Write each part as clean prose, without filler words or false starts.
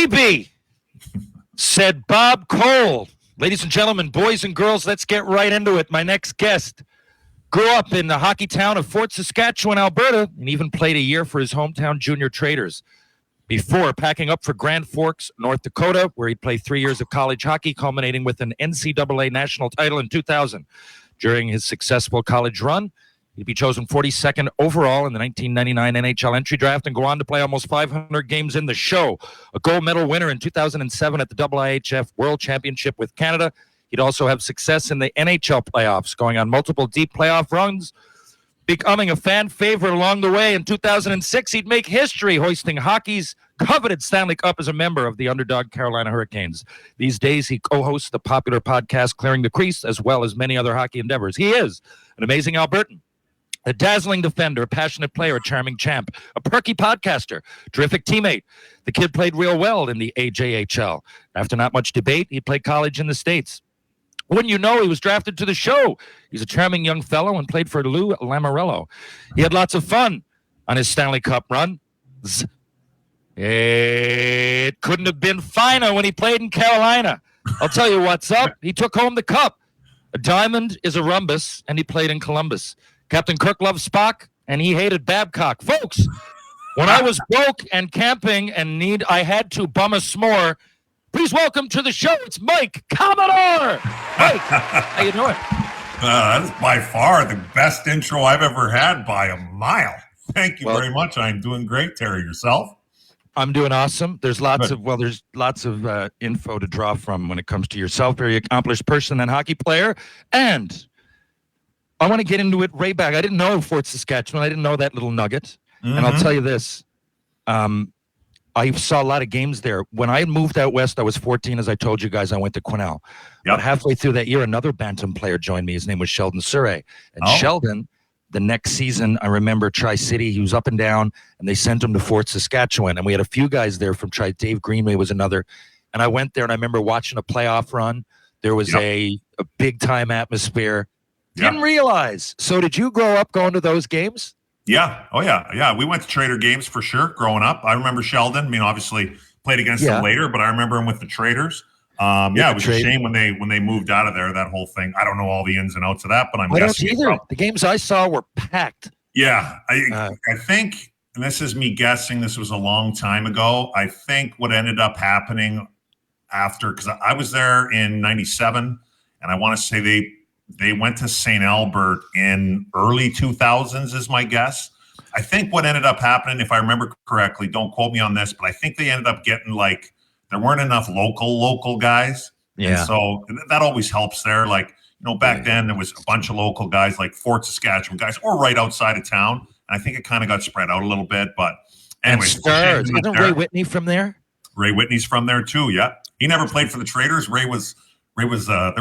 Baby, said Bob Cole. Ladies and gentlemen, boys and girls, let's get right into it. My next guest grew up in the hockey town of Fort Saskatchewan, Alberta, and even played a year for his hometown junior traders before packing up for Grand Forks, North Dakota, where he played 3 years of college hockey, culminating with an NCAA national title in 2000. During his successful college run, he'd be chosen 42nd overall in the 1999 NHL entry draft and go on to play almost 500 games in the show. A gold medal winner in 2007 at the IIHF World Championship with Canada. He'd also have success in the NHL playoffs, going on multiple deep playoff runs, becoming a fan favorite along the way. In 2006, he'd make history, hoisting hockey's coveted Stanley Cup as a member of the underdog Carolina Hurricanes. These days, he co-hosts the popular podcast Clearing the Crease, as well as many other hockey endeavors. He is an amazing Albertan, a dazzling defender, a passionate player, a charming champ, a perky podcaster, terrific teammate. The kid played real well in the AJHL. After not much debate, he played college in the States. Wouldn't you know, he was drafted to the show. He's a charming young fellow and played for Lamoriello. He had lots of fun on his Stanley Cup run. It couldn't have been finer when he played in Carolina. I'll tell you what's up. He took home the cup. A diamond is a rhombus, and he played in Columbus. Captain Kirk loved Spock, and he hated Babcock. Folks, when I was broke and camping and I had to bum a s'more, please welcome to the show, it's Mike Commodore. Mike, how you doing? That is by far the best intro I've ever had by a mile. Thank you very much. I'm doing great, Terry. Yourself? I'm doing awesome. There's lots of info to draw from when it comes to yourself. Very accomplished person and hockey player. And I want to get into it right back. I didn't know Fort Saskatchewan. I didn't know that little nugget. Mm-hmm. And I'll tell you this. I saw a lot of games there. When I moved out west, I was 14. As I told you guys, I went to Quesnel. Yep. But halfway through that year, another Bantam player joined me. His name was Sheldon Surrey. And Sheldon, the next season, I remember Tri-City. He was up and down, and they sent him to Fort Saskatchewan. And we had a few guys there from Dave Greenway was another. And I went there, and I remember watching a playoff run. There was a big-time atmosphere. Didn't realize. So did you grow up going to those games? Yeah. Oh, yeah. Yeah. We went to Trader games for sure growing up. I remember Sheldon. I mean, obviously played against him later, but I remember him with the Traders. It was a shame when they moved out of there, that whole thing. I don't know all the ins and outs of that, but I don't either. The games I saw were packed. Yeah. I think, and this is me guessing, this was a long time ago. I think what ended up happening after, because I was there in 97, and I want to say they went to St. Albert in early 2000s is my guess. I think what ended up happening, if I remember correctly, don't quote me on this, but I think they ended up getting there weren't enough local guys. Yeah. And so that always helps there. Back then there was a bunch of local guys like Fort Saskatchewan guys or right outside of town. And I think it kind of got spread out a little bit, but anyways. Isn't Ray Whitney from there? Ray Whitney's from there too. Yeah. He never played for the Traders. There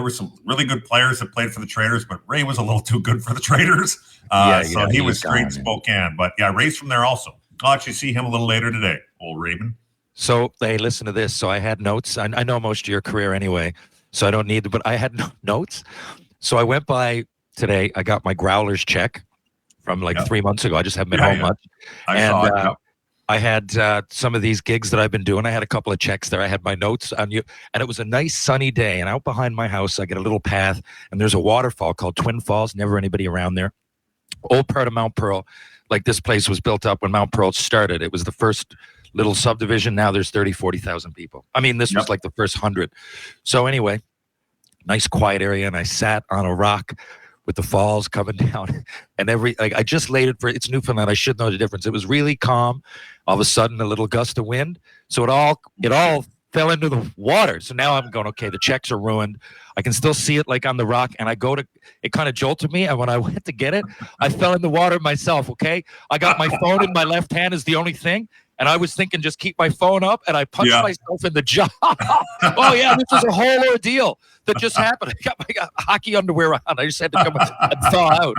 were some really good players that played for the Traders, but Ray was a little too good for the Traders. So he was great in Spokane. But yeah, Ray's from there also. I'll actually see him a little later today, old Raven. So, hey, listen to this. So I had notes. I know most of your career anyway, so I don't need to, but I had notes. So I went by today. I got my Growlers check from 3 months ago. I just haven't been home much. I had some of these gigs that I've been doing. I had a couple of checks there. I had my notes on you, and it was a nice sunny day. And out behind my house, I get a little path, and there's a waterfall called Twin Falls. Never anybody around there. Old part of Mount Pearl. This place was built up when Mount Pearl started. It was the first little subdivision. Now there's 40,000 people. I mean, this was the first 100. So anyway, nice quiet area, and I sat on a rock with the falls coming down, and I just laid it for, it's Newfoundland. I should know the difference. It was really calm. All of a sudden, a little gust of wind. So it all fell into the water. So now I'm going, okay, the checks are ruined. I can still see it on the rock, and it kind of jolted me. And when I went to get it, I fell in the water myself. Okay. I got my phone in my left hand is the only thing. And I was thinking, just keep my phone up, and I punched myself in the jaw. Oh, yeah, this was a whole ordeal that just happened. I got hockey underwear on. I just had to come and thaw out.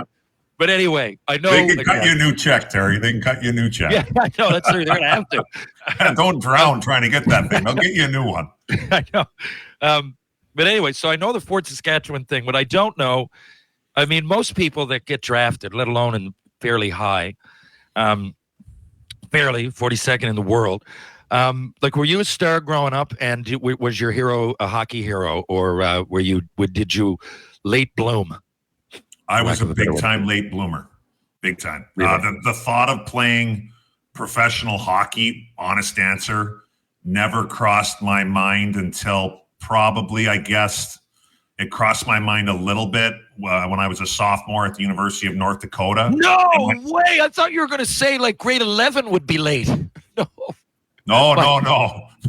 But anyway, I know. They can cut you a new check, Terry. They can cut you a new check. Yeah, I know. That's true. They're going to have to. Don't drown trying to get that thing. They'll get you a new one. I know. But anyway, so I know the Fort Saskatchewan thing. What I don't know, I mean, most people that get drafted, let alone in fairly high, fairly 42nd in the world, Like, were you a star growing up, and was your hero a hockey hero, or did you late bloom? I was a big time late bloomer, big time. Really? The thought of playing professional hockey, honest answer, never crossed my mind until probably, I guess, it crossed my mind a little bit when I was a sophomore at the University of North Dakota. No way! I thought you were going to say like grade 11 would be late. No. No,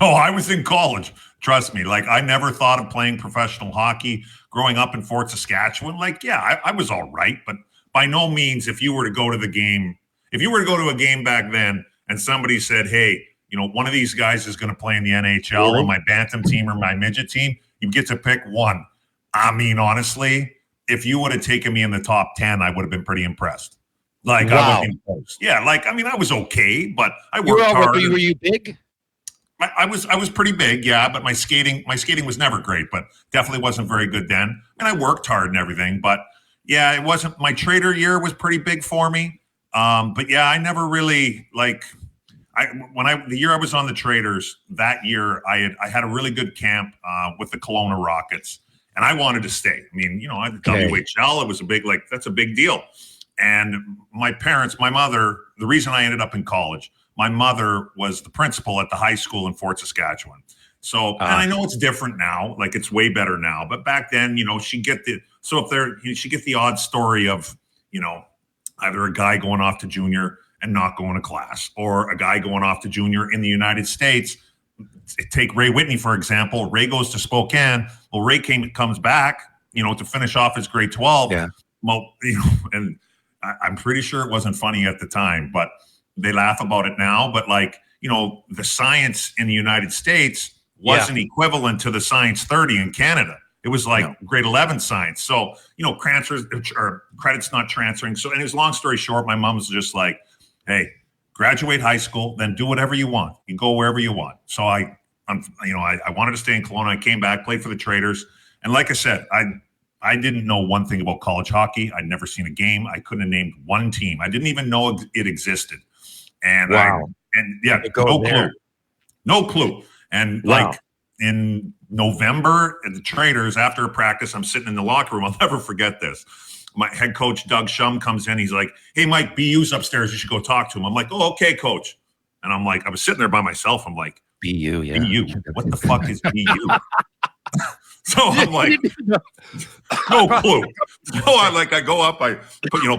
I was in college. Trust me. Like, I never thought of playing professional hockey growing up in Fort Saskatchewan. Like, yeah, I was all right, but by no means, if you were to go to a game back then and somebody said, hey, one of these guys is going to play in the NHL on my bantam team or my midget team, you get to pick one. I mean, honestly, if you would have taken me in the top 10, I would have been pretty impressed. Like, wow. I wasn't even close. Yeah, like, I mean, I was okay, but I worked hard. Were you big? I was pretty big, yeah, but my skating was never great, but definitely wasn't very good then. And I worked hard and everything, but yeah, it wasn't. My trader year was pretty big for me. But yeah, I never really the year I was on the Traders, that year I had a really good camp with the Kelowna Rockets, and I wanted to stay. I mean, at the WHL, it was that's a big deal. And my mother, the reason I ended up in college, my mother was the principal at the high school in Fort Saskatchewan. So, and I know it's different now, like it's way better now, but back then, she'd get the odd story of, either a guy going off to junior and not going to class, or a guy going off to junior in the United States. Take Ray Whitney, for example. Ray goes to Spokane. Well, Ray comes back, to finish off his grade 12. Yeah. Well, and I'm pretty sure it wasn't funny at the time, but they laugh about it now. But the science in the United States wasn't equivalent to the science 30 in Canada. It was grade 11 science. So, credit's not transferring. So, anyways, long story short, my mom was just like, hey, graduate high school, then do whatever you want. You go wherever you want. So I wanted to stay in Kelowna. I came back, played for the Traders. And like I said, I didn't know one thing about college hockey. I'd never seen a game. I couldn't have named one team. I didn't even know it existed. And no clue. And in November at the Traders, after a practice, I'm sitting in the locker room. I'll never forget this. My head coach, Doug Shum, comes in. He's like, hey, Mike, BU's upstairs. You should go talk to him. I'm like, oh, okay, coach. And I'm like, I was sitting there by myself. I'm like, BU, yeah. BU? What the fuck is BU? So I'm like, no clue. So I go up, I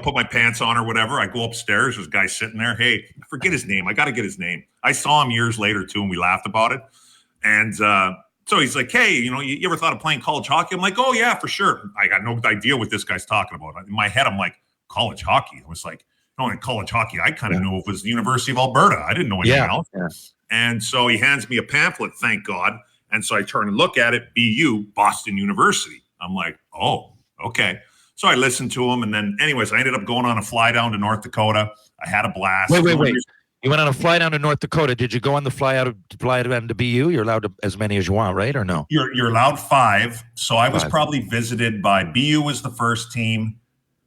put my pants on or whatever. I go upstairs. There's a guy sitting there. Hey, I forget his name. I got to get his name. I saw him years later too, and we laughed about it. And so he's like, hey, you ever thought of playing college hockey? I'm like, oh yeah, for sure. I got no idea what this guy's talking about. In my head, I'm like, college hockey. I was like, in college hockey, I kind of knew it was the University of Alberta. I didn't know anything else. Yeah. And so he hands me a pamphlet, thank God. And so I turn and look at it, BU, Boston University. I'm like, oh, okay. So I listened to him. And then anyways, I ended up going on a fly down to North Dakota. I had a blast. Wait. You went on a fly down to North Dakota. Did you go on the fly down to BU? You're allowed as many as you want, right? Or no? You're allowed 5. So I was probably visited by BU was the first team.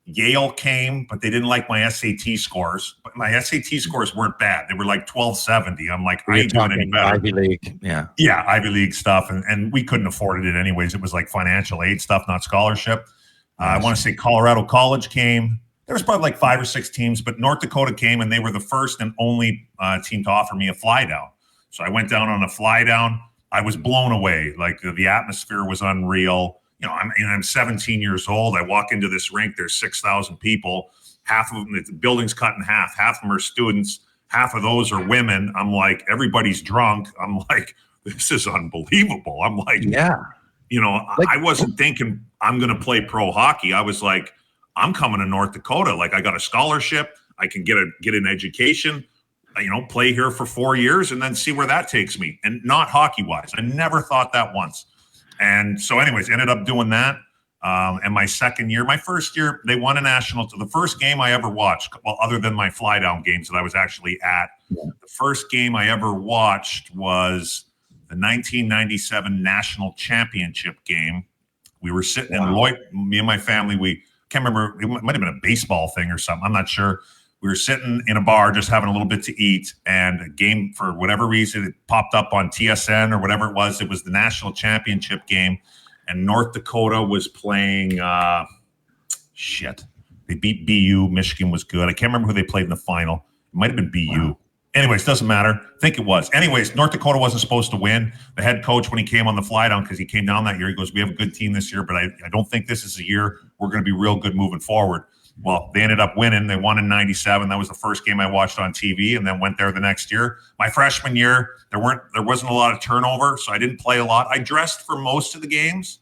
Yale came, but they didn't like my SAT scores. But my SAT scores weren't bad. They were like 1270. I'm like, I ain't doing any better. Ivy League, yeah. Yeah, Ivy League stuff. And we couldn't afford it anyways. It was like financial aid stuff, not scholarship. I want to say Colorado College came. There was probably like 5 or 6 teams, but North Dakota came, and they were the first and only team to offer me a fly down. So I went down on a fly down. I was blown away. Like the atmosphere was unreal. I'm 17 years old. I walk into this rink. There's 6,000 people. Half of them, the building's cut in half. Half of them are students. Half of those are women. I'm like, everybody's drunk. I'm like, this is unbelievable. I'm like, yeah. I wasn't thinking I'm going to play pro hockey. I was like, I'm coming to North Dakota. Like, I got a scholarship. I can get an education, play here for 4 years and then see where that takes me. And not hockey-wise. I never thought that once. And so anyways, ended up doing that. And my first year, they won a national. The first game I ever watched, well, other than my fly down games that I was actually at, the first game I ever watched was the 1997 national championship game. We were sitting in Lloyd, me and my family, we can't remember, it might have been a baseball thing or something. I'm not sure. We were sitting in a bar just having a little bit to eat, and a game, for whatever reason, it popped up on TSN or whatever it was. It was the national championship game, and North Dakota was playing They beat BU. Michigan was good. I can't remember who they played in the final. It might have been BU. Wow. Anyways, doesn't matter. I think it was. Anyways, North Dakota wasn't supposed to win. The head coach, when he came on the fly down, because he came down that year, he goes, we have a good team this year, but I don't think this is a year we're going to be real good moving forward. Well, they ended up winning. They won in 97. That was the first game I watched on TV, and then went there the next year. My freshman year, there wasn't a lot of turnover, so I didn't play a lot. I dressed for most of the games.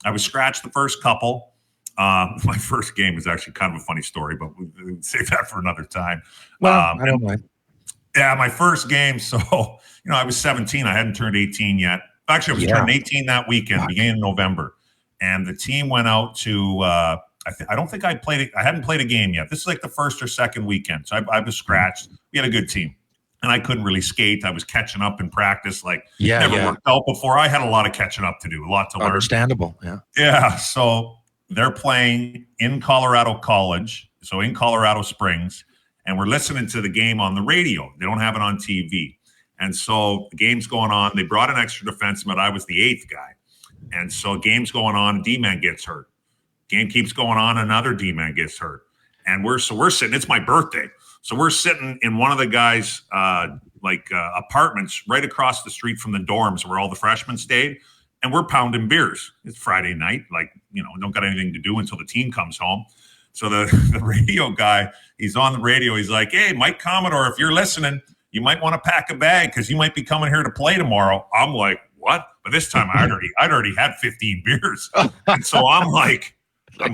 I was scratched the first couple. My first game was actually kind of a funny story, but we'll save that for another time. Well, I don't mind. Yeah, my first game. So, I was 17. I hadn't turned 18 yet. Actually, I was turning 18 that weekend, beginning of November. And the team went out to, I don't think I hadn't played a game yet. This is like the first or second weekend. So I was scratched. We had a good team. And I couldn't really skate. I was catching up in practice. Never worked out before. I had a lot of catching up to do, a lot to learn. Understandable, yeah. Yeah, so they're playing in Colorado College, so in Colorado Springs. And we're listening to the game on the radio. They don't have it on TV. And so the game's going on. They brought an extra defenseman. I was the eighth guy. And so game's going on. D-man gets hurt. Game keeps going on. Another D-man gets hurt. And we're sitting. It's my birthday. So we're sitting in one of the guys' apartments right across the street from the dorms where all the freshmen stayed. And we're pounding beers. It's Friday night. Don't got anything to do until the team comes home. So the radio guy, he's on the radio. He's like, hey, Mike Commodore, if you're listening, you might want to pack a bag because you might be coming here to play tomorrow. I'm like, what? But this time I'd already had 15 beers. And so I'm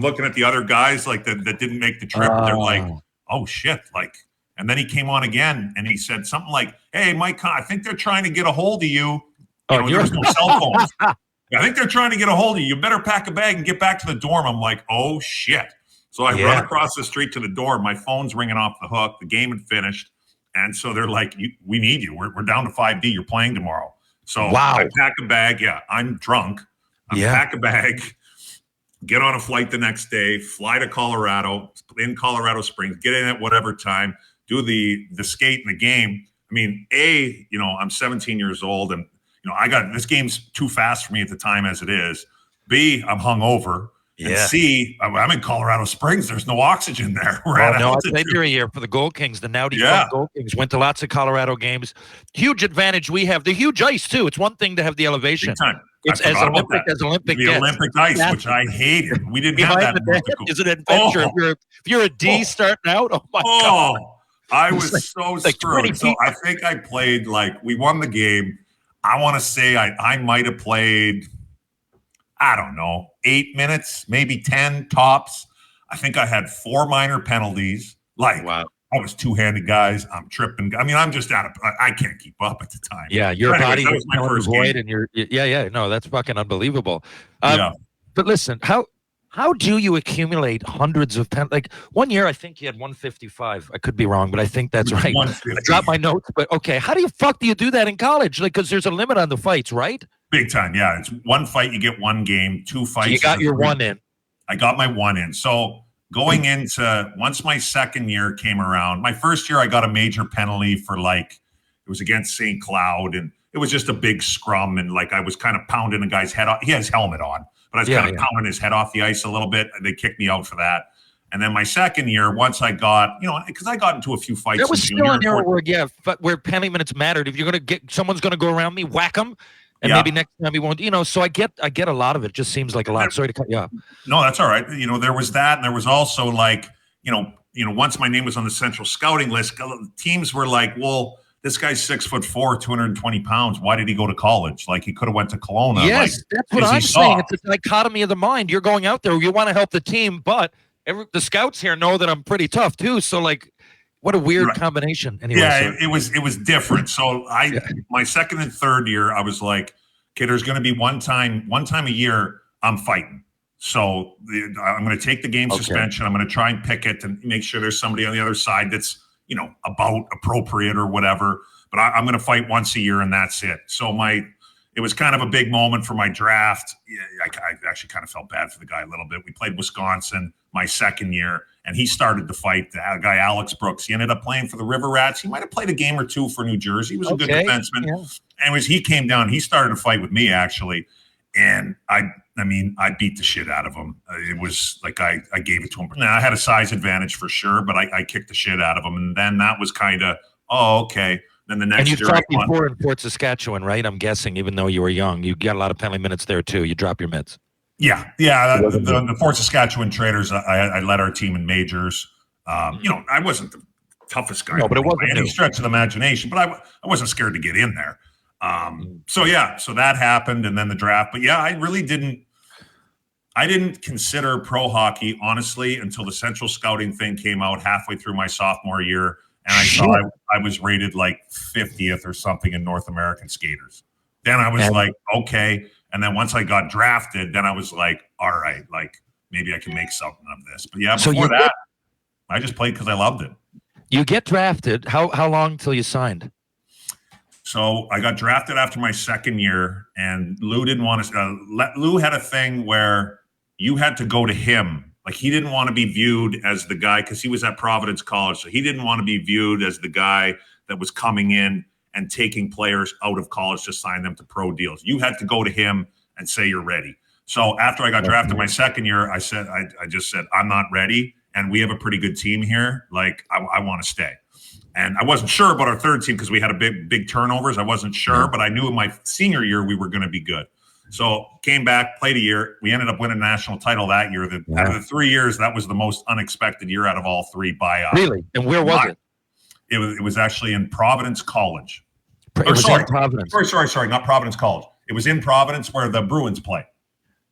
looking at the other guys that didn't make the trip. They're like, oh, shit. And then he came on again and he said something like, hey, Mike, I think they're trying to get a hold of you. There was no cell phones. I think they're trying to get a hold of you. You better pack a bag and get back to the dorm. I'm like, oh, shit. So I run across the street to the dorm. My phone's ringing off the hook. The game had finished. And so they're like, we need you. We're down to 5D. You're playing tomorrow. So I pack a bag. Yeah, I'm drunk. Pack a bag, get on a flight the next day, fly to Colorado, in Colorado Springs, get in at whatever time, do the skate in the game. I mean, I'm 17 years old and, this game's too fast for me at the time as it is. B, I'm hungover. And C, I'm in Colorado Springs. There's no oxygen there. I played there a year for the Gold Kings, the now defunct Gold Kings. Went to lots of Colorado games. Huge advantage we have. The huge ice, too. It's one thing to have the elevation. Big time. It's as Olympic the gets. Olympic ice, which I hated. We didn't have that. Is an adventure. If you're a D starting out, oh, my God. I was so screwed. So I think I played, we won the game. I want to say I might have played, I don't know, 8 minutes, maybe 10 tops. I think I had 4 minor penalties. I was two-handed guys. I'm tripping. I mean, I'm just I can't keep up at the time. Yeah, your body was my first void, and no, that's fucking unbelievable. But listen, how do you accumulate hundreds of penalties? 1 year, I think you had 155. I could be wrong, but I think that's right. I dropped my notes, but okay. How do you do that in college? Because there's a limit on the fights, right? Big time, yeah. It's one fight, you get one game. 2 fights. So you got your 1 in. I got my 1 in. So going into, once my second year came around, my first year I got a major penalty for it was against St. Cloud, and it was just a big scrum, and I was kind of pounding a guy's head off. He had his helmet on, but I was kind of pounding his head off the ice a little bit. They kicked me out for that. And then my second year, once I got, because I got into a few fights. That was still an era where penalty minutes mattered. If you're going to get, someone's going to go around me, whack them. And maybe next time he won't, so I get a lot of it. It just seems like a lot. Sorry to cut you off. No, that's all right. There was that. And there was also once my name was on the central scouting list, teams were like, well, this guy's 6'4", 220 pounds. Why did he go to college? He could have went to Kelowna. Yes, that's what I'm saying. It's a dichotomy of the mind. You're going out there. You want to help the team, but the scouts here know that I'm pretty tough too. So what a weird combination. Anyway, it was different. So my second and third year, I was like, okay, there's going to be one time a year I'm fighting. So I'm going to take the game suspension. I'm going to try and pick it and make sure there's somebody on the other side that's, about appropriate or whatever. But I'm going to fight once a year and that's it. So my it was kind of a big moment for my draft. Yeah, I actually kind of felt bad for the guy a little bit. We played Wisconsin my second year, and he started to fight the guy Alex Brooks. He ended up playing for the River Rats. He might have played a game or two for New Jersey. He was a good defenseman. Yeah. Anyways, he came down. He started to fight with me, actually. And I beat the shit out of him. It was like I gave it to him. Now, I had a size advantage for sure, but I kicked the shit out of him. And then that was kind of, okay. Then the next year. And you dropped before in Fort Saskatchewan, right? I'm guessing, even though you were young. You got a lot of penalty minutes there, too. You drop your mitts. Yeah. The Fort Saskatchewan Traders, I led our team in majors. I wasn't the toughest guy. No, but it wasn't by any stretch of the imagination, but I wasn't scared to get in there. So that happened, and then the draft. But yeah, I didn't consider pro hockey, honestly, until the Central Scouting thing came out halfway through my sophomore year, and I saw I was rated like 50th or something in North American skaters. Then I was like, okay. And then once I got drafted, then I was like, all right, like maybe I can make something of this. But yeah, before that, I just played because I loved it. You get drafted. How long till you signed? So I got drafted after my second year, and Lou didn't want to. Lou had a thing where you had to go to him. Like, he didn't want to be viewed as the guy, because he was at Providence College. So he didn't want to be viewed as the guy that was coming in and taking players out of college to sign them to pro deals. You had to go to him and say you're ready. So after I got drafted my second year, I just said, I'm not ready, and we have a pretty good team here. Like, I want to stay. And I wasn't sure about our third team because we had a big turnovers. I wasn't sure, but I knew in my senior year we were going to be good. So came back, played a year. We ended up winning a national title that year. Out of the 3 years, that was the most unexpected year out of all three by Really? And where was it? It was actually in Providence College. In Providence. Sorry, not Providence College. It was in Providence where the Bruins play.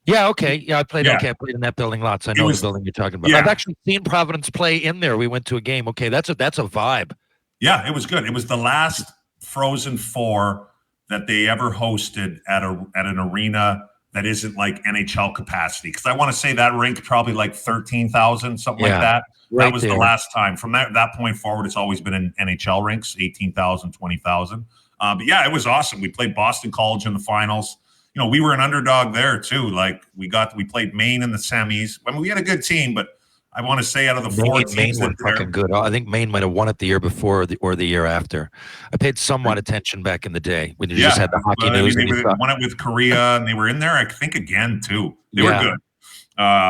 Yeah, okay. Yeah, I played in that building lots. I know the building you're talking about. Yeah. I've actually seen Providence play in there. We went to a game. Okay, that's a vibe. Yeah, it was good. It was the last Frozen Four that they ever hosted at an arena that isn't like NHL capacity. Because I want to say that rink probably like 13,000, something like that. Right, that was the last time. From that point forward, it's always been in NHL rinks, 18,000, 20,000. But yeah, it was awesome. We played Boston College in the finals. We were an underdog there too. Like we played Maine in the semis. I mean, we had a good team, but I want to say out of the four teams, Maine were fucking good. I think Maine might have won it the year before or the year after. I paid somewhat attention back in the day when you just had the hockey news. They won it with Korea, and they were in there, I think, again too. They were good.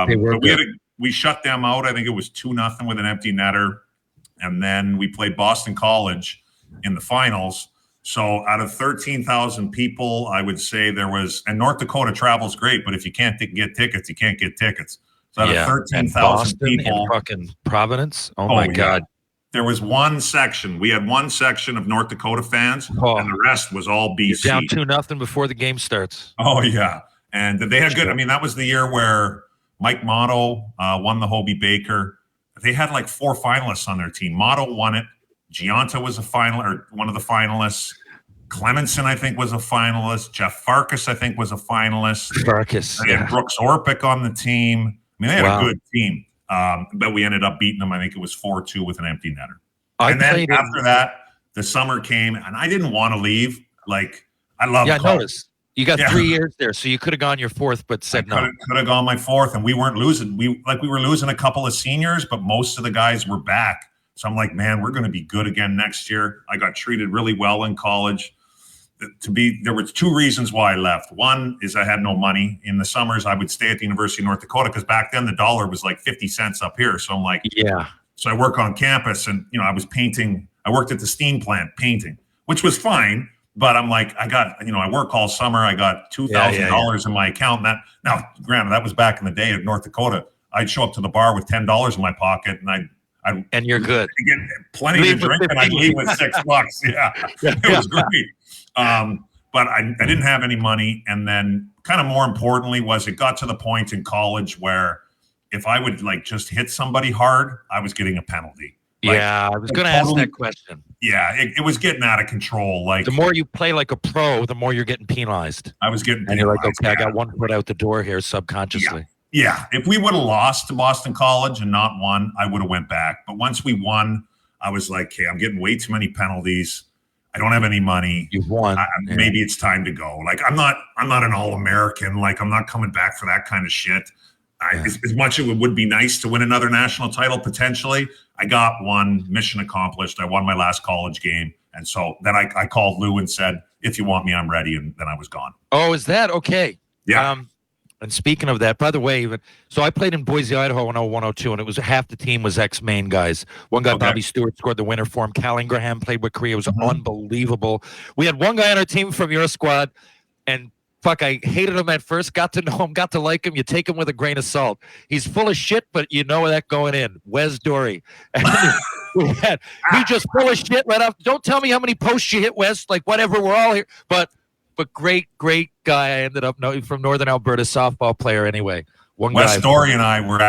They were good. We shut them out. I think it was 2-0 with an empty netter, and then we played Boston College in the finals. So out of 13,000 people, I would say there was, and North Dakota travel's great, but if you can't get tickets, you can't get tickets. So out of 13,000 people, fucking Providence. Oh my God. There was one section. We had one section of North Dakota fans, and the rest was all BC. You're down 2-0 before the game starts. Oh yeah, and they had good. I mean, that was the year where Mike Motto won the Hobie Baker. They had like 4 finalists on their team. Motto won it. Giunta was one of the finalists. Clemenson, I think, was a finalist. Jeff Farkas, I think, was a finalist. They had Brooks Orpik on the team. I mean, they had a good team. But we ended up beating them. I think it was 4-2 with an empty netter. Then after that, the summer came, and I didn't want to leave. Like, I love college. I noticed. You got 3 years there, so you could have gone your fourth, but said no. Could have gone my fourth, and we weren't losing. We were losing a couple of seniors, but most of the guys were back. So I'm like, man, we're going to be good again next year. I got treated really well in college. There were 2 reasons why I left. One is I had no money. In the summers, I would stay at the University of North Dakota because back then the dollar was like 50 cents up here. So I'm like, So I work on campus, and I was painting. I worked at the steam plant painting, which was fine. But I'm like, I work all summer. I got $2,000 in my account. Now, granted, that was back in the day of North Dakota. I'd show up to the bar with $10 in my pocket, and you're good. Get plenty to drink, and I'd leave with $6. Yeah, it was great. But I didn't have any money. And then kind of more importantly was it got to the point in college where if I would like just hit somebody hard, I was getting a penalty. I was going to ask that question. Yeah, it was getting out of control. Like, the more you play like a pro, the more you're getting penalized. I was getting penalized. And you're like, okay, I got one foot out the door here subconsciously. Yeah. If we would have lost to Boston College and not won, I would have went back. But once we won, I was like, hey, I'm getting way too many penalties. I don't have any money. You've won. Maybe it's time to go. Like, I'm not an All-American. Like, I'm not coming back for that kind of shit. As much as it would be nice to win another national title potentially, I got one, mission accomplished. I won my last college game. And so then I called Lou and said, if you want me, I'm ready. And then I was gone. Oh, is that okay? Yeah. And speaking of that, by the way, so I played in Boise, Idaho in 01-02, and it was half the team was ex-Maine guys. One guy, Bobby Stewart, scored the winner for him. Cal Ingraham played with Korea. It was unbelievable. We had one guy on our team from your squad, and fuck, I hated him at first, got to know him, got to like him. You take him with a grain of salt. He's full of shit, but you know that going in. Wes Dory. He just full of shit right off. Don't tell me how many posts you hit, Wes. Like, whatever, we're all here. But great guy. I ended up knowing from Northern Alberta, softball player anyway. Wes Dory and I were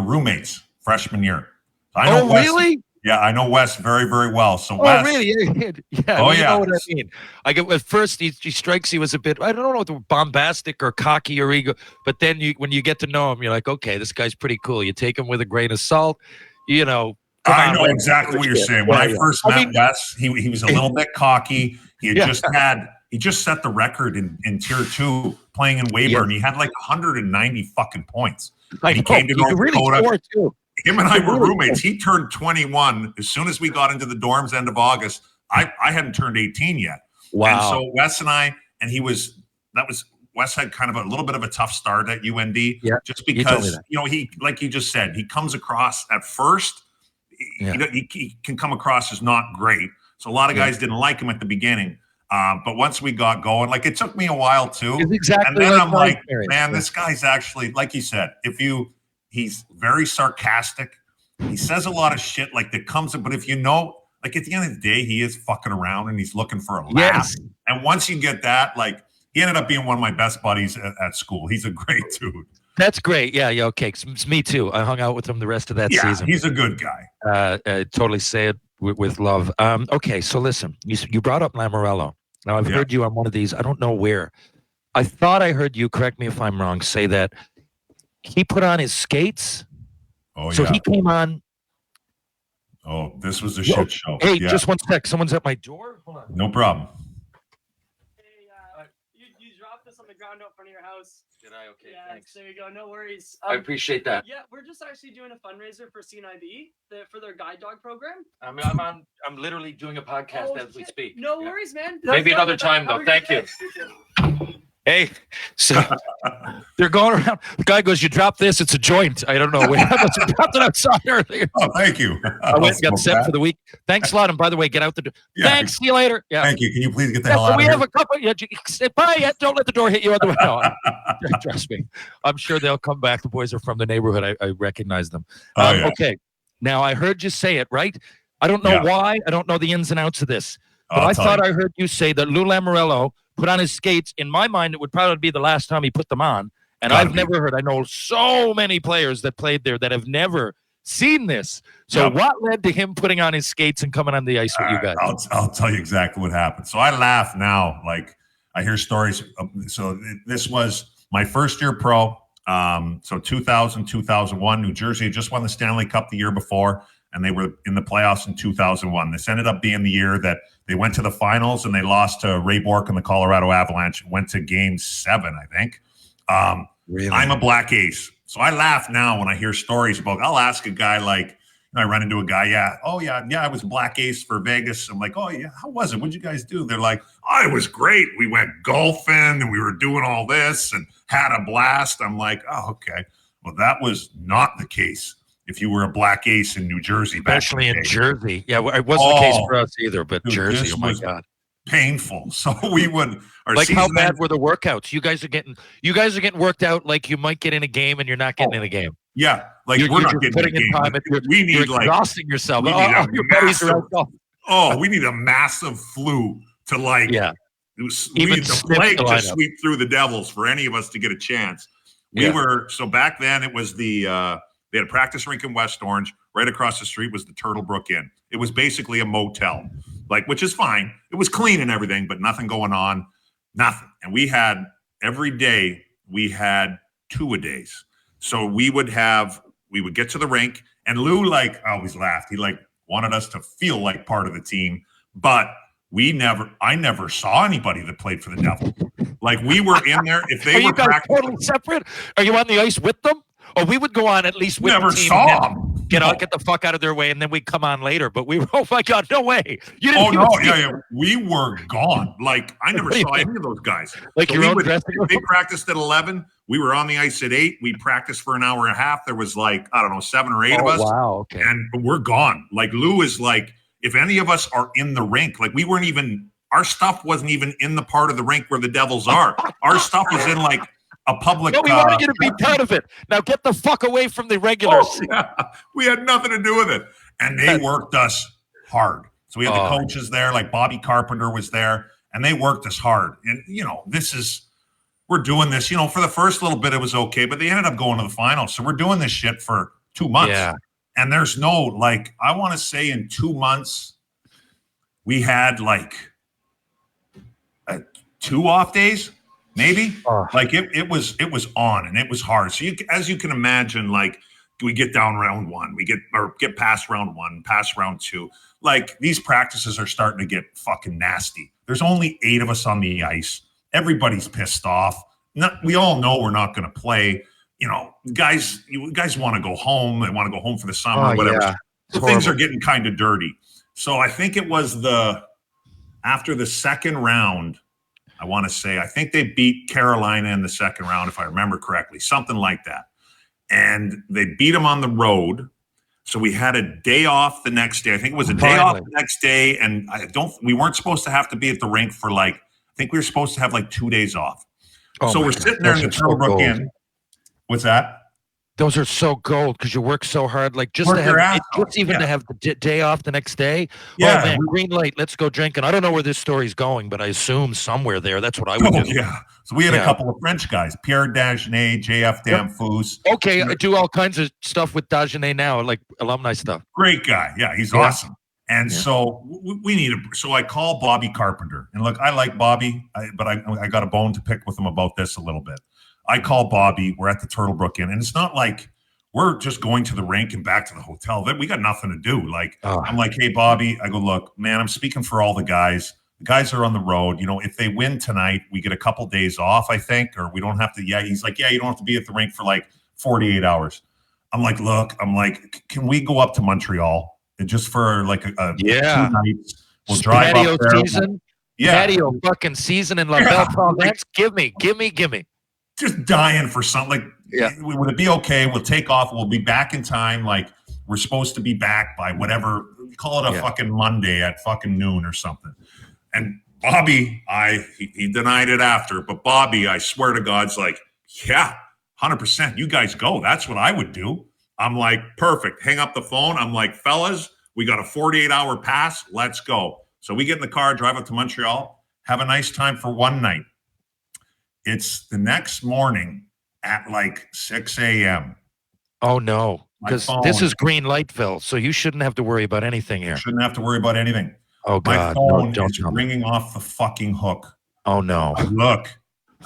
roommates freshman year. So I know Wes, really? Yeah, I know Wes very, very well. So Wes, really? Yeah. Oh, you know what I mean. I get at first he strikes you as a bit, I don't know, bombastic or cocky or ego, but then when you get to know him, you're like, okay, this guy's pretty cool. You take him with a grain of salt, you know. I know exactly what you're saying. When I first met Wes, he was a little bit cocky. He just set the record in Tier 2 playing in Weyburn. He had like 190 fucking points. He came to North Dakota. Him and I were roommates. He turned 21 as soon as we got into the dorms end of August. I hadn't turned 18 yet. Wow. And so Wes and I, and Wes had kind of a little bit of a tough start at UND. Yeah. Just because, he, like you just said, he comes across at first, he can come across as not great. So a lot of guys didn't like him at the beginning. But once we got going, like it took me a while too. Exactly. And then I'm like, man, this guy's actually, like you said, he's very sarcastic. He says a lot of shit like that comes in, but if you know, like at the end of the day, he is fucking around and he's looking for a laugh. Yes. And once you get that, like he ended up being one of my best buddies at school. He's a great dude. That's great. Yeah, okay. It's me too. I hung out with him the rest of that season. He's a good guy. I totally say it with love. Okay, so listen, you brought up Lamoriello. Now I've heard you on one of these. I don't know where. I thought I heard you, correct me if I'm wrong, say that he put on his skates. So he came on. Oh, this was a shit show. Hey, just one sec. Someone's at my door. Hold on. No problem. Hey, you dropped this on the ground out front of your house. Did I? Okay, yeah, thanks. There you go. No worries. I appreciate that. Yeah, we're just actually doing a fundraiser for CNIB for their guide dog program. I'm literally doing a podcast as we speak. No worries, man. Maybe another time though. Thank you. Hey, so they're going around. The guy goes, "You drop this, it's a joint." I don't know. We dropped it outside earlier. Oh, thank you. I went and got set for the week. Thanks a lot. And by the way, get out the door. Thanks. See you later. Yeah. Thank you. Can you please get the hell out of here? here? We have a couple. Bye. Don't let the door hit you on the way. No, trust me. I'm sure they'll come back. The boys are from the neighborhood. I recognize them. Okay. Now I heard you say it right. I don't know why. I don't know the ins and outs of this. But I thought I heard you say that Lou Lamoriello put on his skates. In my mind, it would probably be the last time he put them on. And I've never heard. I know so many players that played there that have never seen this. So what led to him putting on his skates and coming on the ice with you guys? I'll tell you exactly what happened. So I laugh now. Like I hear stories. So this was my first year pro. So 2000, 2001, New Jersey had just won the Stanley Cup the year before. And they were in the playoffs in 2001. This ended up being the year that they went to the finals and they lost to Ray Bourque and the Colorado Avalanche. Went to Game 7, I think. Really? I'm a black ace. So I laugh now when I hear stories about, I'll ask a guy like, I run into a guy, I was a black ace for Vegas. I'm like, oh, yeah, how was it? What'd you guys do? They're like, oh, it was great. We went golfing and we were doing all this and had a blast. I'm like, oh, okay. Well, that was not the case. If you were a black ace in New Jersey, especially in Jersey. Yeah, it wasn't the case for us either, but dude, Jersey, oh my God. Painful. So we would how bad were the workouts? You guys are getting worked out like you might get in a game and you're not getting in a game. Yeah. Like we're not getting in a game. Time we need you're exhausting yourself. We need a massive flu to we need the plague to sweep through the Devils for any of us to get a chance. So back then it was they had a practice rink in West Orange. Right across the street was the Turtle Brook Inn. It was basically a motel, which is fine. It was clean and everything, but nothing going on, nothing. And every day we had 2-a-days. So we would get to the rink, and Lou always laughed. He wanted us to feel like part of the team, but I never saw anybody that played for the Devils. Like, we were in there. If they Are were you guys practicing, totally separate? Are you on the ice with them? Or we would go on at least with never the team saw and them. get the fuck out of their way, and then we'd come on later. But we were, oh my God, no way. You didn't Oh even no, see yeah, we were gone. Like, I never What do you saw mean? any of those guys. Like So your we own would, dressing if they room? practiced at 11, we were on the ice at 8. We practiced for an hour and a half. There was like, I don't know, 7 or 8 of us. Wow, okay. And we're gone. Like, Lou is like, if any of us are in the rink, like, we weren't even, our stuff wasn't even in the part of the rink where the Devils are. Our stuff was in like a public. No, we wanted you to be part of it. Now get the fuck away from the regulars. Oh, yeah. We had nothing to do with it. And they worked us hard. So we had the coaches there, like Bobby Carpenter was there, and they worked us hard. And, we're doing this, for the first little bit, it was okay, but they ended up going to the finals. So we're doing this shit for 2 months. Yeah. And there's no, like, I want to say in 2 months, we had like 2 off days, maybe. Like it was on and it was hard. So as you can imagine, like, we get down round 1, we get past round 1, past round 2. Like, these practices are starting to get fucking nasty. There's only 8 of us on the ice. Everybody's pissed off. We all know we're not going to play. Guys want to go home. They want to go home for the summer, whatever. Yeah. So things are getting kind of dirty. So I think it was after the second round, I think they beat Carolina in the second round, if I remember correctly, something like that. And they beat them on the road. So we had a day off the next day. I think it was a day off the next day. And we weren't supposed to have to be at the rink for I think we were supposed to have 2 days off. So we're sitting there in the Turtlebrook Inn. What's that? Those are so gold because you work so hard. Like, just to have to have the day off the next day. Yeah. Oh man, green light. Let's go drinking. I don't know where this story's going, but I assume somewhere there. That's what I would do. Yeah. So we had a couple of French guys, Pierre Dagenet, JF Damfous. Okay, I do all kinds of stuff with Dagenet now, like alumni stuff. Great guy. Yeah, he's awesome. And so we need so I call Bobby Carpenter. And look, I like Bobby, but I got a bone to pick with him about this a little bit. I call Bobby. We're at the Turtlebrook Inn, and it's not like we're just going to the rink and back to the hotel. We got nothing to do. I'm like, hey, Bobby. I go, look, man, I'm speaking for all the guys. The guys are on the road. If they win tonight, we get a couple days off, I think, or we don't have to. Yeah, he's like, yeah, you don't have to be at the rink for 48 hours. I'm like, look, can we go up to Montreal and just for 2 nights? We'll drive patio up there. Season. Patio fucking season in La Belle Province. Give me. Just dying for something. Would it be okay? We'll take off. We'll be back in time. We're supposed to be back by whatever. Call it a fucking Monday at fucking noon or something. And Bobby, he denied it after, but Bobby, I swear to God's like, yeah, 100%. You guys go. That's what I would do. I'm like, perfect. Hang up the phone. I'm like, fellas, we got a 48-hour pass. Let's go. So we get in the car, drive up to Montreal, have a nice time for one night. It's the next morning at 6 a.m. Oh, no. Because this is green light, Phil, so you shouldn't have to worry about anything here. Shouldn't have to worry about anything. Oh, God. My phone is ringing off the fucking hook. Oh, no. I look.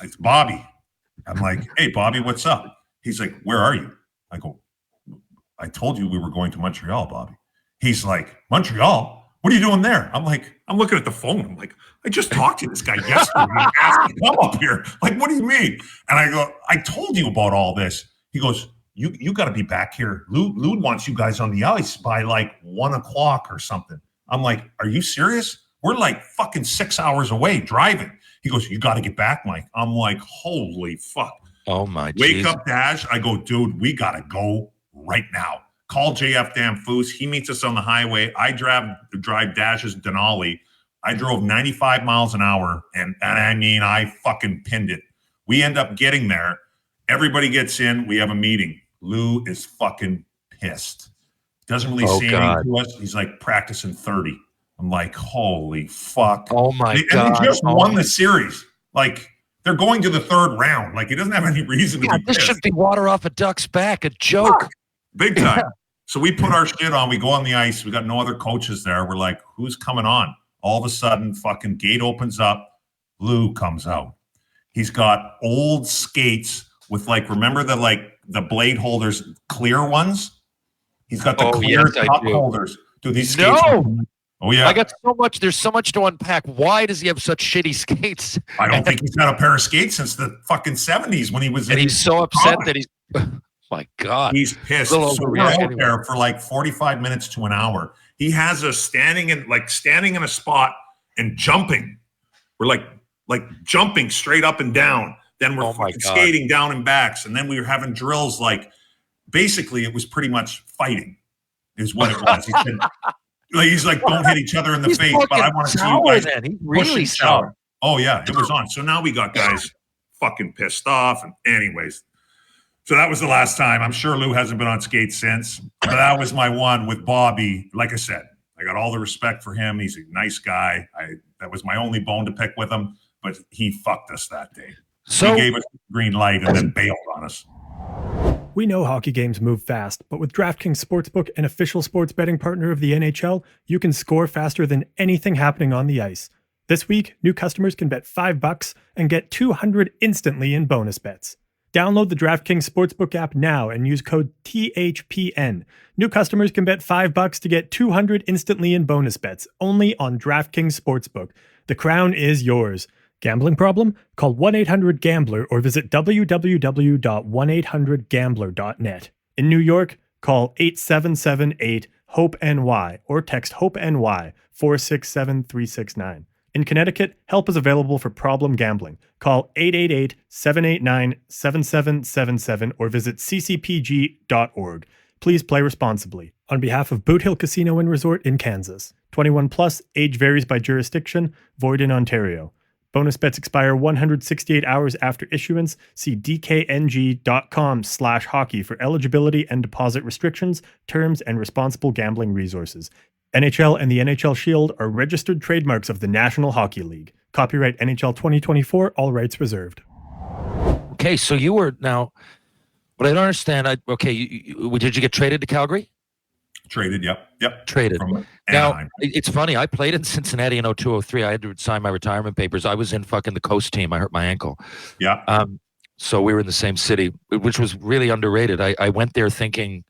It's Bobby. I'm like, hey, Bobby, what's up? He's like, where are you? I go, I told you we were going to Montreal, Bobby. He's like, Montreal? What are you doing there? I'm like, I'm looking at the phone. I'm like, I just talked to this guy yesterday. He asked me to come up here. Like, what do you mean? And I go, I told you about all this. He goes, you got to be back here. Lude wants you guys on the ice by 1 o'clock or something. I'm like, are you serious? We're fucking 6 hours away driving. He goes, you got to get back, Mike. I'm like, holy fuck. Oh, my Wake up, Dash. I go, dude, we got to go right now. Call JF Damfous. He meets us on the highway. I drive Dash's Denali. I drove 95 miles an hour, and I mean, I fucking pinned it. We end up getting there. Everybody gets in. We have a meeting. Lou is fucking pissed. Doesn't really say anything to us. He's practicing 30. I'm like, holy fuck. Oh, my God. And they just won the series. They're going to the third round. He doesn't have any reason to be pissed. This should be water off a duck's back. A joke. Fuck. Big time. So we put our shit on. We go on the ice. We got no other coaches there. We're like, who's coming on? All of a sudden, fucking gate opens up. Lou comes out. He's got old skates with remember the blade holders, clear ones? He's got the clear top holders. Dude, these skates. Oh yeah. I got so much. There's so much to unpack. Why does he have such shitty skates? I don't think he's had a pair of skates since the fucking 70s when he was. And he's so upset that he's. My God. He's pissed. So we're out there for like 45 minutes to an hour. He has us standing in a spot and jumping. We're like jumping straight up and down. Then we're skating down and backs. And then we were having drills. Like basically it was pretty much fighting is what it was. He said, he's like, don't hit each other in the face, but I want to see you guys. He's really sour. Oh yeah, it was on. So now we got guys fucking pissed off. And anyways, so that was the last time. I'm sure Lou hasn't been on skates since. But that was my one with Bobby. Like I said, I got all the respect for him. He's a nice guy. That was my only bone to pick with him. But he fucked us that day. So he gave us the green light and then bailed on us. We know hockey games move fast, but with DraftKings Sportsbook, an official sports betting partner of the NHL, you can score faster than anything happening on the ice. This week, new customers can bet $5 and get $200 instantly in bonus bets. Download the DraftKings Sportsbook app now and use code THPN. New customers can bet $5 to get $200 instantly in bonus bets, only on DraftKings Sportsbook. The crown is yours. Gambling problem? Call 1-800-GAMBLER or visit www.1800gambler.net. In New York, call 877-8-HOPE-NY or text HOPE-NY 467-369. In Connecticut, help is available for problem gambling. Call 888-789-7777 or visit ccpg.org. Please play responsibly. On behalf of Boot Hill Casino and Resort in Kansas. 21 plus, age varies by jurisdiction, void in Ontario. Bonus bets expire 168 hours after issuance. See dkng.com/hockey for eligibility and deposit restrictions, terms, and responsible gambling resources. NHL and the NHL Shield are registered trademarks of the National Hockey League. Copyright NHL 2024, all rights reserved. Okay, so you were now, but I don't understand. Did you get traded to Calgary? Traded, yep. Traded. Now, it's funny. I played in Cincinnati in 02-03. I had to sign my retirement papers. I was in fucking the Coast team. I hurt my ankle. Yeah. So we were in the same city, which was really underrated. I went there thinking,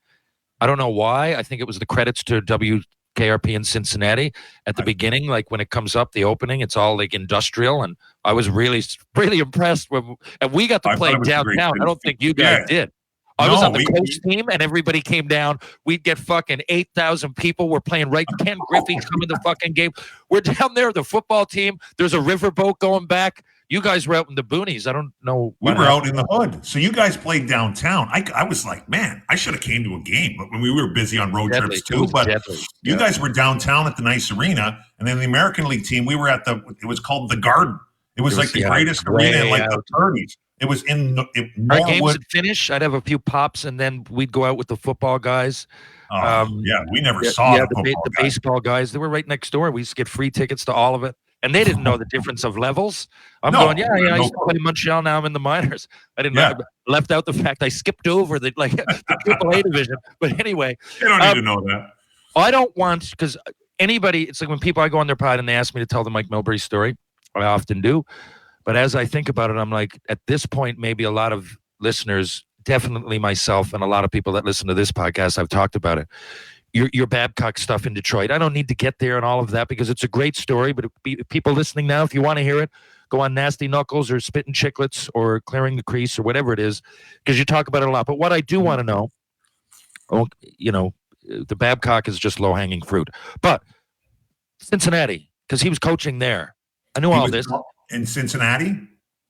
I don't know why. I think it was the credits to WKRP in Cincinnati at the beginning. Like when it comes up, the opening, it's all like industrial. And I was really, really impressed. And we got to play downtown. I don't think you guys did. I was on the Coast team, and everybody came down. We'd get fucking 8,000 people. We're playing right. Ken Griffey's coming to the fucking game. We're down there, the football team. There's a riverboat going back. You guys were out in the boonies. I don't know. We were out in the hood. So you guys played downtown. I was like, man, I should have came to a game. But when we were busy on road trips too. But you guys were downtown at the nice arena. And then the American League team, we were at it was called the Garden. It was like the greatest arena in like the 30s. It was in our games would finish. I'd have a few pops, and then we'd go out with the football guys. We never saw the baseball guys. They were right next door. We used to get free tickets to all of it, and they didn't know the difference of levels. I used to play in Montreal. Now I'm in the minors. I didn't know. Left out the fact I skipped over the AAA division. But anyway, you don't need to know that. I don't want, because anybody. It's like when people I go on their pod and they ask me to tell the Mike Milbury story. I often do. But as I think about it, I'm like, at this point, maybe a lot of listeners, definitely myself and a lot of people that listen to this podcast, I've talked about it. Your Babcock stuff in Detroit. I don't need to get there and all of that because it's a great story. But people listening now, if you want to hear it, go on Nasty Knuckles or Spittin' Chicklets or Clearing the Crease or whatever it is, because you talk about it a lot. But what I do want to know, the Babcock is just low-hanging fruit. But Cincinnati, because he was coaching there. I knew all this. In Cincinnati?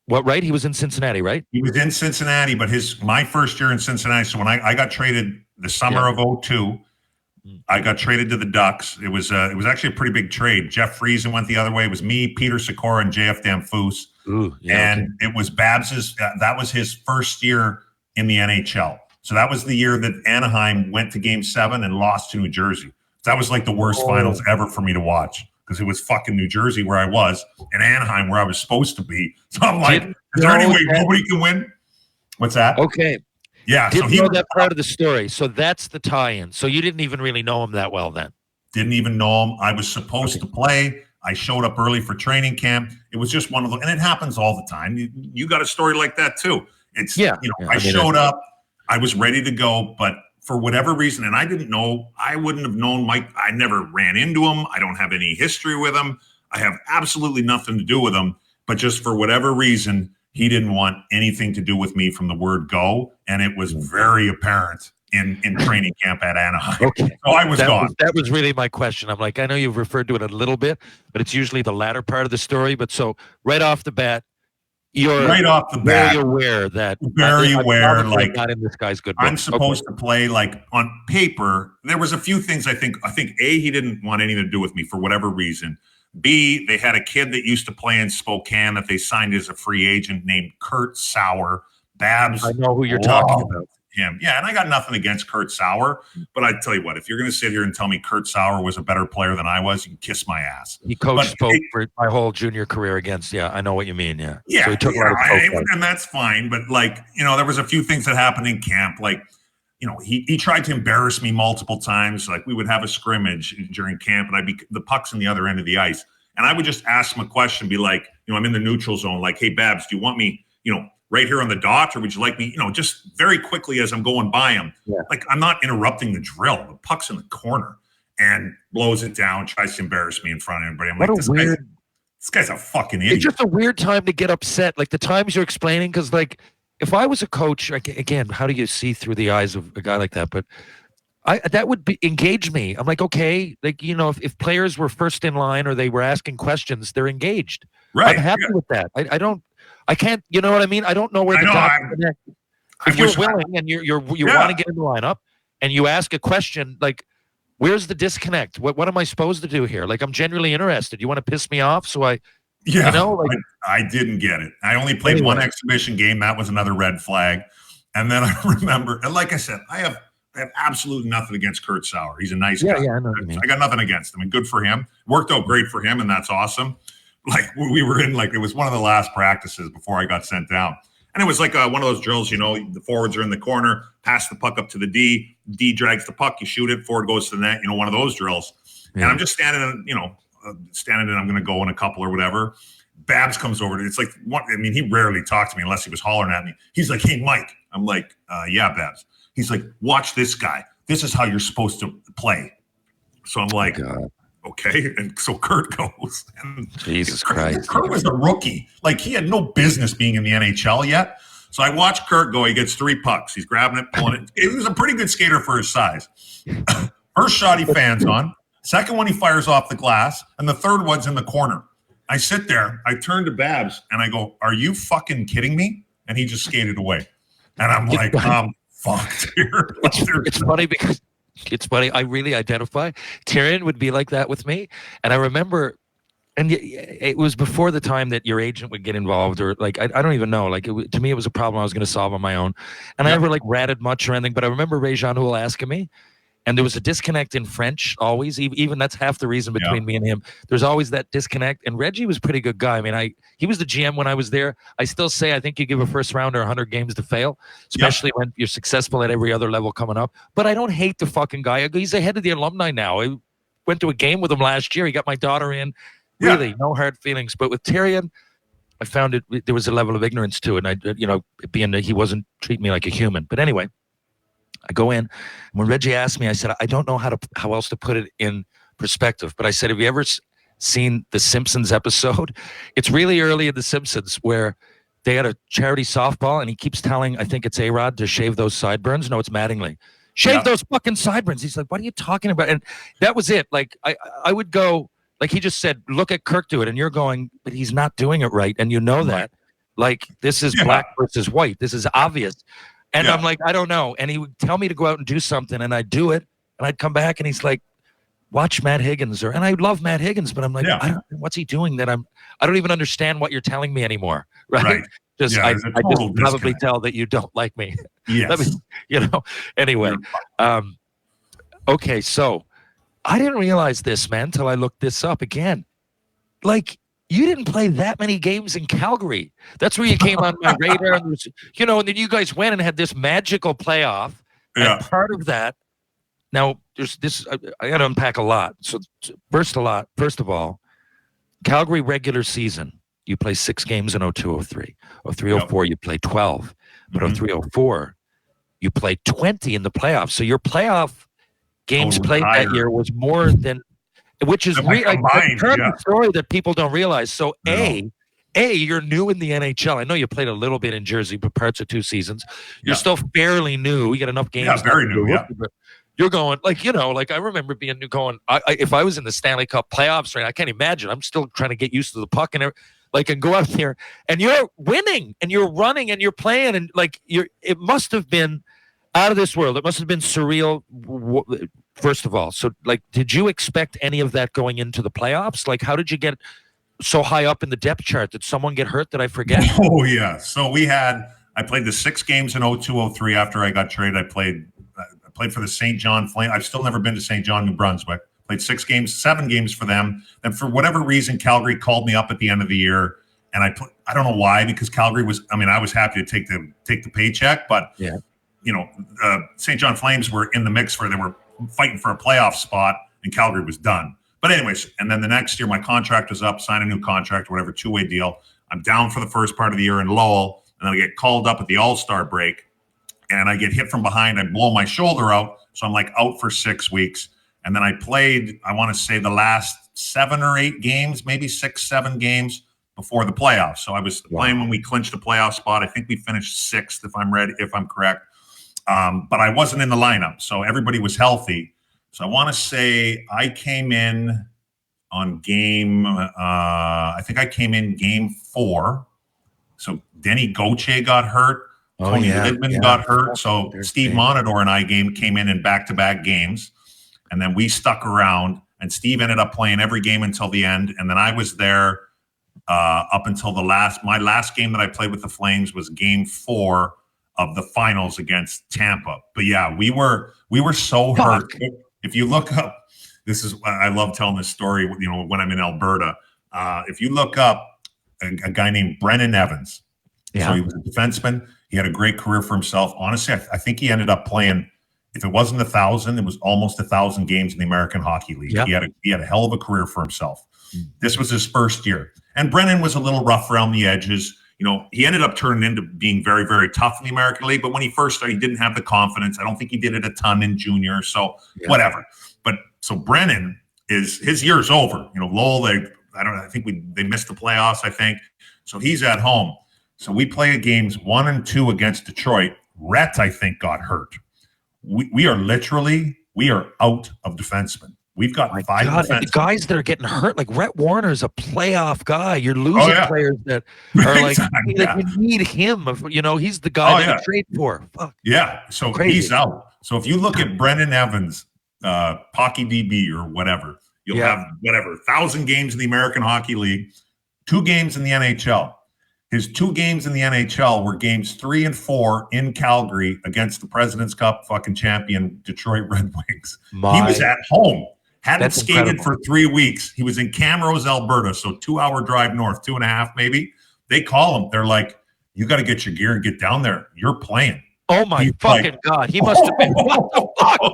What, right? He was in Cincinnati, right? He was in Cincinnati, but my first year in Cincinnati, so when I got traded the summer of 02, I got traded to the Ducks. It was actually a pretty big trade. Jeff Friesen went the other way. It was me, Peter Sikora, and JF Damphus. It was Babs's, that was his first year in the NHL. So that was the year that Anaheim went to Game 7 and lost to New Jersey. That was like the worst finals ever for me to watch. Because it was fucking New Jersey where I was and Anaheim where I was supposed to be. So I'm like, is there any way nobody can win? What's that? Okay. Yeah. Didn't know that part of the story. So that's the tie-in. So you didn't even really know him that well then. Didn't even know him. I was supposed to play. I showed up early for training camp. It was just one of those, and it happens all the time. You got a story like that too. I showed up. I was ready to go, but for whatever reason, and I didn't know, I wouldn't have known Mike. I never ran into him. I don't have any history with him. I have absolutely nothing to do with him. But just for whatever reason, he didn't want anything to do with me from the word go. And it was very apparent in training camp at Anaheim. Okay. So I was gone. That was really my question. I'm like, I know you've referred to it a little bit, but it's usually the latter part of the story. But so right off the bat, you're very aware that I'm like not in this guy's good I'm books. supposed to play like on paper. There was a few things I think A, he didn't want anything to do with me for whatever reason. B, they had a kid that used to play in Spokane that they signed as a free agent named Kurt Sauer. Babs, I know who you're talking about. Him. Yeah, and I got nothing against Kurt Sauer, but I tell you what, if you're going to sit here and tell me Kurt Sauer was a better player than I was, you can kiss my ass. He coached Spoke for my whole junior career against. Yeah, I know what you mean. Yeah. Yeah, so he took and that's fine. But like, there was a few things that happened in camp. Like, he tried to embarrass me multiple times. Like we would have a scrimmage during camp, and the puck's in the other end of the ice, and I would just ask him a question, be like, I'm in the neutral zone. Like, hey, Babs, do you want me, right here on the dot, or would you like me, just very quickly as I'm going by him? Yeah. Like, I'm not interrupting the drill. The puck's in the corner, and blows it down, tries to embarrass me in front of everybody. I'm what like, this guy's a fucking idiot. It's just a weird time to get upset. Like the times you're explaining, because like if I was a coach, again, how do you see through the eyes of a guy like that? But that would engage me. I'm like, okay, like, if players were first in line or they were asking questions, they're engaged. Right. I'm happy with that. I can't, you know what I mean? I don't know where the dots connect. If you're willing and you want to get in the lineup and you ask a question, like, where's the disconnect? What am I supposed to do here? Like, I'm genuinely interested. You want to piss me off? So I didn't get it. I only played one exhibition game. That was another red flag. And then I remember, and like I said, I have absolutely nothing against Kurt Sauer. He's a nice guy. Yeah, I know what you mean. I got nothing against him, and good for him. Worked out great for him, and that's awesome. Like we were in, like it was one of the last practices before I got sent down, and it was like one of those drills. The forwards are in the corner, pass the puck up to the D. D drags the puck, you shoot it, forward goes to the net. One of those drills. Yeah. And I'm just standing, I'm going to go in a couple or whatever. Babs comes over. It's like he rarely talked to me unless he was hollering at me. He's like, "Hey, Mike." I'm like, "Yeah, Babs." He's like, "Watch this guy. This is how you're supposed to play." So I'm like, okay. And so Kurt goes. And Jesus Christ. Kurt was a rookie. Like, he had no business being in the NHL yet. So I watched Kurt go. He gets 3 pucks. He's grabbing it, pulling it. He was a pretty good skater for his size. First shot he fans on. Second one he fires off the glass. And the third one's in the corner. I sit there. I turn to Babs, and I go, "Are you fucking kidding me?" And he just skated away. And I'm like, I'm fucked here. It's funny because it's funny. I really identify. Tyrion would be like that with me. And I remember, and it was before the time that your agent would get involved, or like, I don't even know. Like, to me, it was a problem I was going to solve on my own. And I never like ratted much or anything, but I remember Ray-Jean Houle asking me, and there was a disconnect in French always. Even that's half the reason between me and him. There's always that disconnect. And Reggie was a pretty good guy. I mean, he was the GM when I was there. I still say I think you give a first rounder 100 games to fail, especially when you're successful at every other level coming up. But I don't hate the fucking guy. He's ahead of the alumni now. I went to a game with him last year. He got my daughter in. Really, no hard feelings. But with Tyrion, I found there was a level of ignorance to it. And being that he wasn't treating me like a human. But anyway, I go in. When Reggie asked me, I said, I don't know how else to put it in perspective. But I said, have you ever seen the Simpsons episode? It's really early in the Simpsons where they had a charity softball, and he keeps telling, I think it's A-Rod, to shave those sideburns. No, it's Mattingly. Shave those fucking sideburns. He's like, what are you talking about? And that was it. Like, I would go, like he just said, look at Kirk do it. And you're going, but he's not doing it right. And you know that. Like, this is black versus white. This is obvious. And I'm like, I don't know. And he would tell me to go out and do something, and I'd do it. And I'd come back, and he's like, watch Matt Higgins. And I love Matt Higgins, but I'm like, what's he doing that I don't even understand what you're telling me anymore. Right. Just, I just probably tell that you don't like me. Yes. Anyway. Okay. So I didn't realize this, man, until I looked this up again. Like, you didn't play that many games in Calgary. That's where you came on my radar. And and then you guys went and had this magical playoff. And part of that, now there's this, I got to unpack a lot. So first of all, Calgary regular season, you play 6 games in 02-03. 03-04, you play 12. But 03-04, you played 20 in the playoffs. So your playoff games played that year was more than, which is like a perfect story that people don't realize. So you're new in the NHL. I know you played a little bit in Jersey, but parts of 2 seasons. You're still fairly new. You got enough games. Yeah, very new. Yeah. But you're going like I remember being new going. If I was in the Stanley Cup playoffs, right? I can't imagine. I'm still trying to get used to the puck and and go out there and you're winning and you're running and you're playing and it must have been out of this world. It must have been surreal. First of all, so did you expect any of that going into the playoffs? Like, how did you get so high up in the depth chart? Did someone get hurt? Did I forget? Oh yeah. So I played the 6 games in 02-03 after I got traded. I played for the St. John Flame. I've still never been to St. John, New Brunswick. Played 7 games for them. Then for whatever reason, Calgary called me up at the end of the year, and I don't know why, because Calgary was. I mean, I was happy to take the paycheck, but St. John Flames were in the mix where they were fighting for a playoff spot, and Calgary was done. But anyways, and then the next year my contract was up, signed a new contract, whatever, 2-way deal. I'm down for the first part of the year in Lowell, and then I get called up at the All-Star break, and I get hit from behind. I blow my shoulder out, so I'm out for 6 weeks. And then I played, I want to say the last 7 or 8 games, maybe 6, 7 games before the playoffs. So I was playing when we clinched a playoff spot. I think we finished 6th, if I'm correct. But I wasn't in the lineup, so everybody was healthy. So I want to say I came in on I think I came in game 4. So Denny Gauthier got hurt. Tony Lidman got hurt. So Steve Montreal and I came in back-to-back games. And then we stuck around, and Steve ended up playing every game until the end. And then I was there up until my last game that I played with the Flames was game 4 of the finals against Tampa. But yeah, we were so hurt. If you look up, I love telling this story, when I'm in Alberta. If you look up a guy named Brennan Evans. So he was a defenseman. He had a great career for himself. Honestly, I think he ended up playing, if it wasn't 1,000, it was almost 1,000 games in the American Hockey League. He had a hell of a career for himself. This was his first year. And Brennan was a little rough around the edges. He ended up turning into being very, very tough in the American League. But when he first started, he didn't have the confidence. I don't think he did it a ton in junior. So whatever. But so Brennan his year's over. Lowell, I think they missed the playoffs, I think. So he's at home. So we play games 1 and 2 against Detroit. Rhett, I think, got hurt. We are out of defensemen. We've got 5 defensemen. The guys that are getting hurt, like Rhett Warner's a playoff guy. You're losing players that are you need him. He's the guy that you trade for. Fuck. Yeah, so he's out. So if you look at Brendan Evans, Pocky DB or whatever, you'll have 1,000 games in the American Hockey League, 2 games in the NHL. His 2 games in the NHL were games 3 and 4 in Calgary against the President's Cup fucking champion Detroit Red Wings. He was at home, hadn't skated for 3 weeks. He was in Camrose, Alberta, so 2-hour drive north, 2.5 maybe. They call him. They're like, you got to get your gear and get down there. You're playing. Oh my fucking God. He must have been. What the fuck?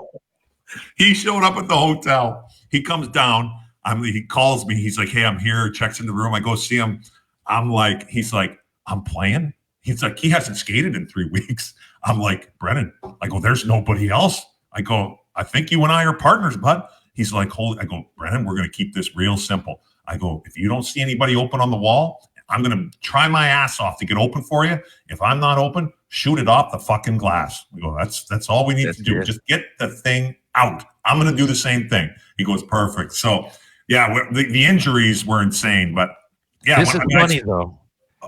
He showed up at the hotel. He comes down. He calls me. He's like, hey, I'm here. Checks in the room. I go see him. He's like, I'm playing. He's like, he hasn't skated in 3 weeks. I'm like, Brennan, I go, there's nobody else. I go, I think you and I are partners, bud. He's like, I go, Brennan, we're going to keep this real simple. I go, if you don't see anybody open on the wall, I'm going to try my ass off to get open for you. If I'm not open, shoot it off the fucking glass. We go, that's all we need to do. Just get the thing out. I'm going to do the same thing. He goes, perfect. So yeah, the injuries were insane, but yeah. This is funny though.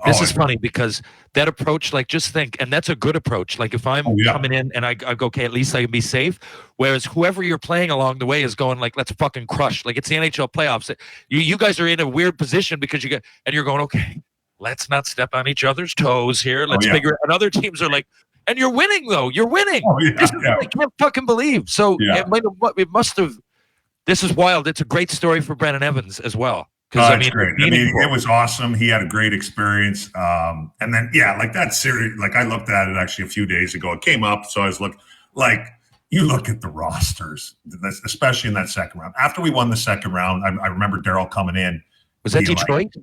This is funny because that approach, like, just think, and that's a good approach. Like, if I'm coming in and I go, okay, at least I can be safe. Whereas whoever you're playing along the way is going, like, let's fucking crush. Like, it's the NHL playoffs. You guys are in a weird position because you're going, okay, let's not step on each other's toes here. Let's figure it. And other teams are like, and you're winning though. You're winning. I can't fucking believe. So it must have. This is wild. It's a great story for Brennan Evans as well. It's great. It was awesome. He had a great experience. And then, like that series, like I looked at it actually a few days ago. It came up. So I was you look at the rosters, especially in that second round. After we won the second round, I remember Daryl coming in. Was that Detroit?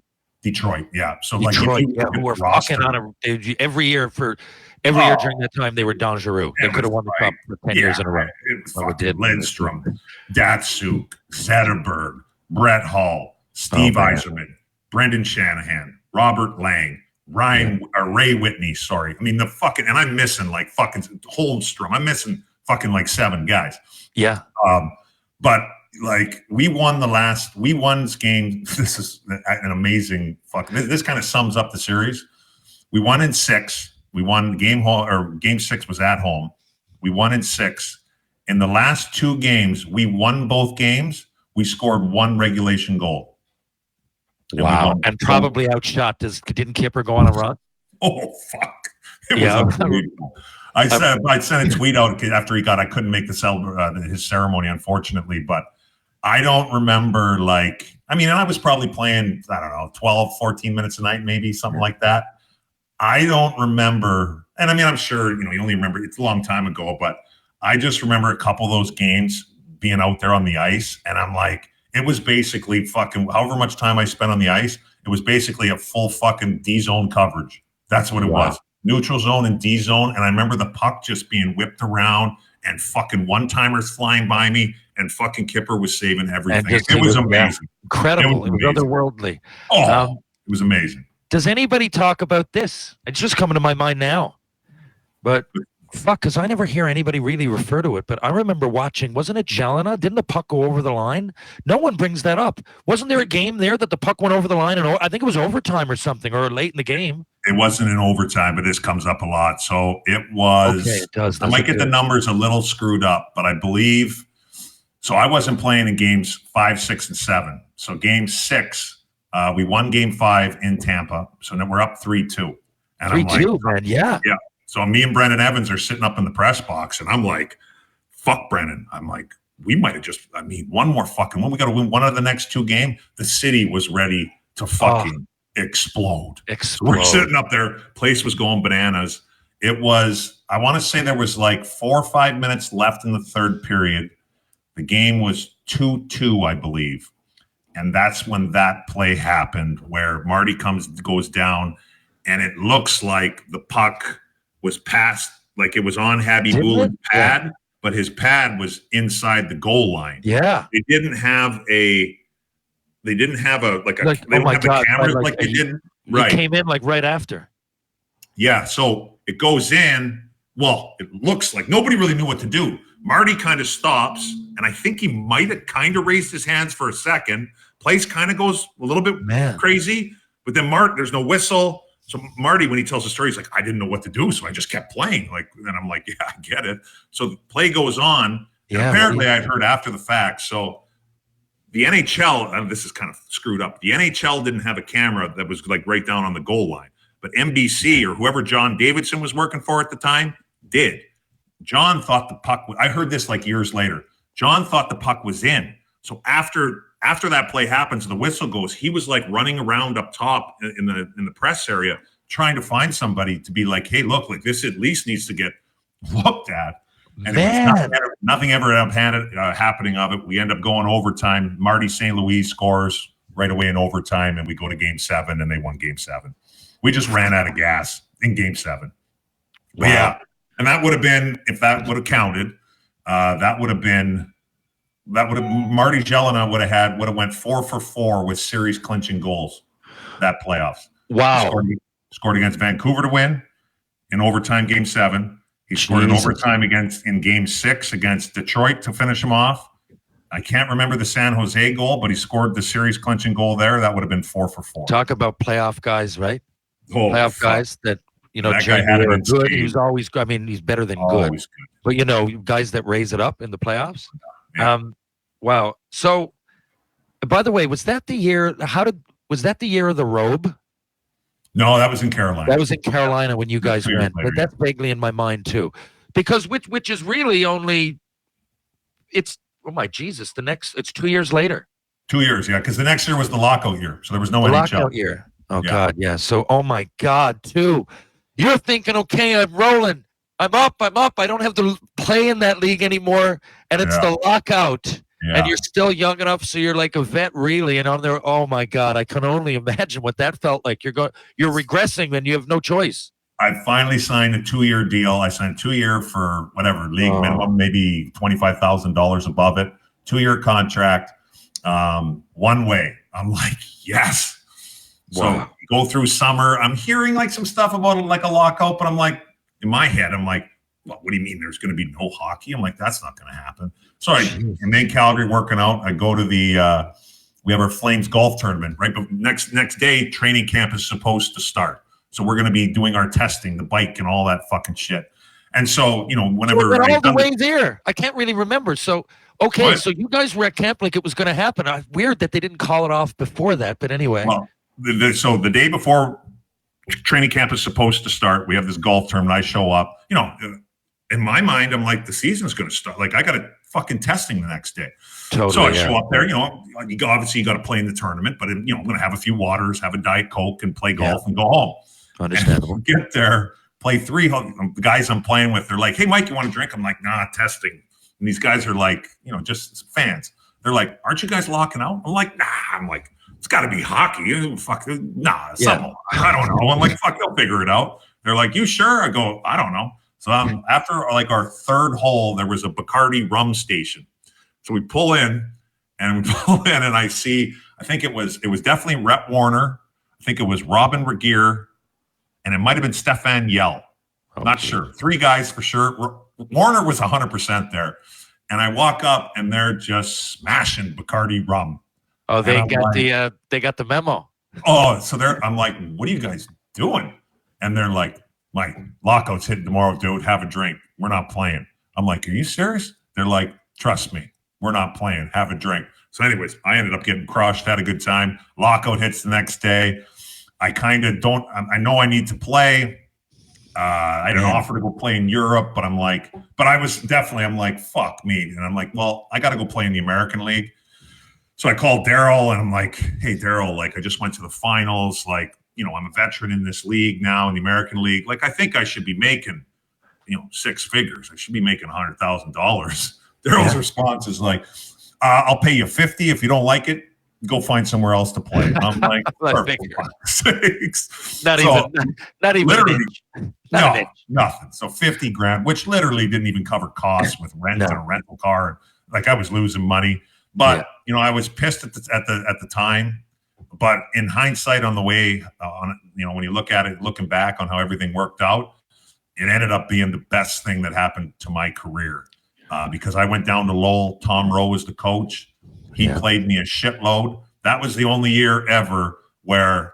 Detroit, yeah. So Detroit, who were fucking on every year for Every year during that time, they were dangereux. They It could have was won the cup for 10 years in a row. It was Well, it fucking did. Lindstrom, Datsuk, Zetterberg, Brett Hall, Steve man. Yzerman, Brendan Shanahan, Robert Lang, Ray Whitney. Sorry, I mean the fucking, and I'm missing like fucking Holmstrom. I'm missing fucking like 7 guys. Yeah. But like we won this game. This is an amazing fucking. This kind of sums up the series. We won in 6. We won game 6 was at home. We won in 6. In the last 2 games, we won both games. We scored 1 regulation goal. Wow. And probably outshot. Didn't Kipper go on a run? Oh, fuck. It was unbelievable. I sent a tweet out after he got, I couldn't make his ceremony, unfortunately, but I don't remember and I was probably playing, I don't know, 12, 14 minutes a night, maybe something like that. I don't remember, and I mean, I'm sure, you only remember, it's a long time ago, but I just remember a couple of those games being out there on the ice, and I'm like, it was basically fucking, however much time I spent on the ice, it was basically a full fucking D-zone coverage. That's what it was. Neutral zone and D-zone, and I remember the puck just being whipped around and fucking one-timers flying by me, and fucking Kipper was saving everything. It was amazing. Incredible. It was otherworldly. Oh, it was amazing. Does anybody talk about this? It's just coming to my mind now. But fuck, because I never hear anybody really refer to it. But I remember watching, wasn't it Gelina? Didn't the puck go over the line? No one brings that up. Wasn't there a game there that the puck went over the line? And I think it was overtime or something, or late in the game. It wasn't in overtime, but this comes up a lot. So it was. Okay, it does. I might get the numbers a little screwed up, but I believe. So I wasn't playing in games 5, 6, and 7. So game 6. We won game 5 in Tampa. So now we're up 3-2. And 3-2, man. Yeah. Yeah. So me and Brendan Evans are sitting up in the press box, and I'm like, fuck Brendan. I'm like, we might have one more fucking one. We got to win one of the next 2 games. The city was ready to fucking explode. So we're sitting up there. Place was going bananas. It was, I want to say there was like 4 or 5 minutes left in the 3rd period. The game was 2-2, I believe. And that's when that play happened where Marty goes down, and it looks like the puck was passed, like it was on Habby Boulin's pad, but his pad was inside the goal line. Yeah. They didn't have a camera like they didn't. Right. It came in like right after. Yeah. So it goes in. Well, it looks like nobody really knew what to do. Marty kind of stops, and I think he might have kind of raised his hands for a second. Place kind of goes a little bit crazy, but then there's no whistle. So Marty, when he tells the story, he's like, I didn't know what to do, so I just kept playing. And I'm like, yeah, I get it. So the play goes on. Yeah, apparently, I'd heard after the fact. So the NHL, this is kind of screwed up. The NHL didn't have a camera that was like right down on the goal line, but NBC or whoever John Davidson was working for at the time did. John thought the puck. I heard this like years later. John thought the puck was in. So after that play happens, the whistle goes. He was like running around up top in the press area, trying to find somebody to be like, "Hey, look, like this at least needs to get looked at." And nothing ever happening of it. We end up going overtime. Marty St. Louis scores right away in overtime, and we go to Game 7, and they won Game 7. We just ran out of gas in Game 7. Wow. Yeah, and that would have been, if that would have counted, Marty Gelina would have went 4 for 4 with series clinching goals that playoffs. Wow. Scored against Vancouver to win in overtime Game 7. He scored in overtime in Game 6 against Detroit to finish him off. I can't remember the San Jose goal, but he scored the series clinching goal there. That would have been 4 for 4. Talk about playoff guys, right? Playoff guys that that guy had it good. He's always good. I mean, he's better than good. But guys that raise it up in the playoffs. Yeah. Wow. So, by the way, was that the year? Was that the year of the robe? No, that was in Carolina. That was in Carolina when you guys went. Later, but that's vaguely in my mind too, because which is really only. It's Jesus. It's 2 years later. 2 years, yeah, because the next year was the lockout year, so there was no NHL. Lockout year. Oh yeah. God, yeah. So, oh my God, too. You're thinking, okay, I'm rolling. I'm up. I don't have to play in that league anymore, and it's the lockout. Yeah. And you're still young enough, so you're like a vet, really. And on there, oh my God, I can only imagine what that felt like. You're regressing, and you have no choice. I finally signed a 2-year deal. I signed 2-year for whatever league minimum, maybe $25,000 above it. 2-year contract, one way. I'm like, yes. Wow. So go through summer. I'm hearing like some stuff about like a lockout, but I'm like, in my head, I'm like, what do you mean there's going to be no hockey? I'm like, that's not going to happen. So I'm in Calgary working out. I go to the we have our Flames golf tournament, right? But next day, training camp is supposed to start. So we're going to be doing our testing, the bike and all that fucking shit. And so, whenever all the way there, I can't really remember. So, okay, so you guys were at camp like it was going to happen. Weird that they didn't call it off before that, but anyway. Well, so the day before training camp is supposed to start, we have this golf tournament. I show up, in my mind, I'm like, the season's going to start. Like, I got to fucking testing the next day. Totally, so I show up there, obviously you got to play in the tournament, but I'm going to have a few waters, have a Diet Coke and play golf and go home. Understandable. And get there, play 3. The guys I'm playing with, they're like, hey, Mike, you want to drink? I'm like, nah, testing. And these guys are like, just fans. They're like, aren't you guys locking out? I'm like, nah. I'm like, it's got to be hockey. Fuck, nah, something. I don't know. I'm like, fuck, they'll figure it out. They're like, you sure? I go, I don't know. So after like our 3rd hole, there was a Bacardi rum station. So we pull in, and I see, I think it was definitely Rhett Warner. I think it was Robin Regier, and it might have been Stefan Yell. Not sure. 3 guys for sure. Warner was 100% there. And I walk up, and they're just smashing Bacardi rum. Oh, they got the memo. Oh, so I'm like, what are you guys doing? And they're like, Mike, lockout's hitting tomorrow, dude. Have a drink. We're not playing. I'm like, are you serious? They're like, trust me, we're not playing. Have a drink. So anyways, I ended up getting crushed, had a good time. Lockout hits the next day. I kind of don't – I know I need to play. I had an offer to go play in Europe, but I'm like – but I was definitely – I'm like, fuck me. And I'm like, well, I got to go play in the American League. So I called Daryl, and I'm like, hey, Daryl, like I just went to the finals. Like, I'm a veteran in this league now, in the American League. Like, I think I should be making, 6 figures. I should be making $100,000. Daryl's response is like, I'll pay you $50 if you don't like it. Go find somewhere else to play. And I'm like, not even literally, nothing. So $50,000, which literally didn't even cover costs with rent and a rental car. Like, I was losing money, but I was pissed at the time. But in hindsight, on the way, when you look at it, looking back on how everything worked out, it ended up being the best thing that happened to my career because I went down to Lowell. Tom Rowe was the coach. He played me a shitload. That was the only year ever where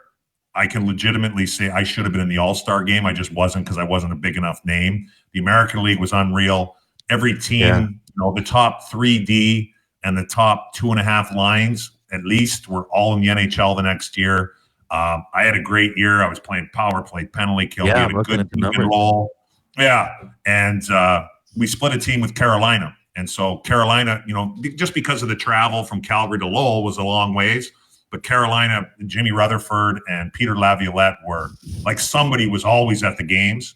I can legitimately say I should have been in the All-Star game. I just wasn't because I wasn't a big enough name. The American League was unreal. Every team, the top 3D and the top 2.5 lines at least were all in the NHL the next year. I had a great year. I was playing power play, penalty kill. We had a good team in Lowell. Yeah. And we split a team with Carolina. And so Carolina, just because of the travel from Calgary to Lowell was a long ways, but Carolina, Jimmy Rutherford and Peter Laviolette were like somebody was always at the games.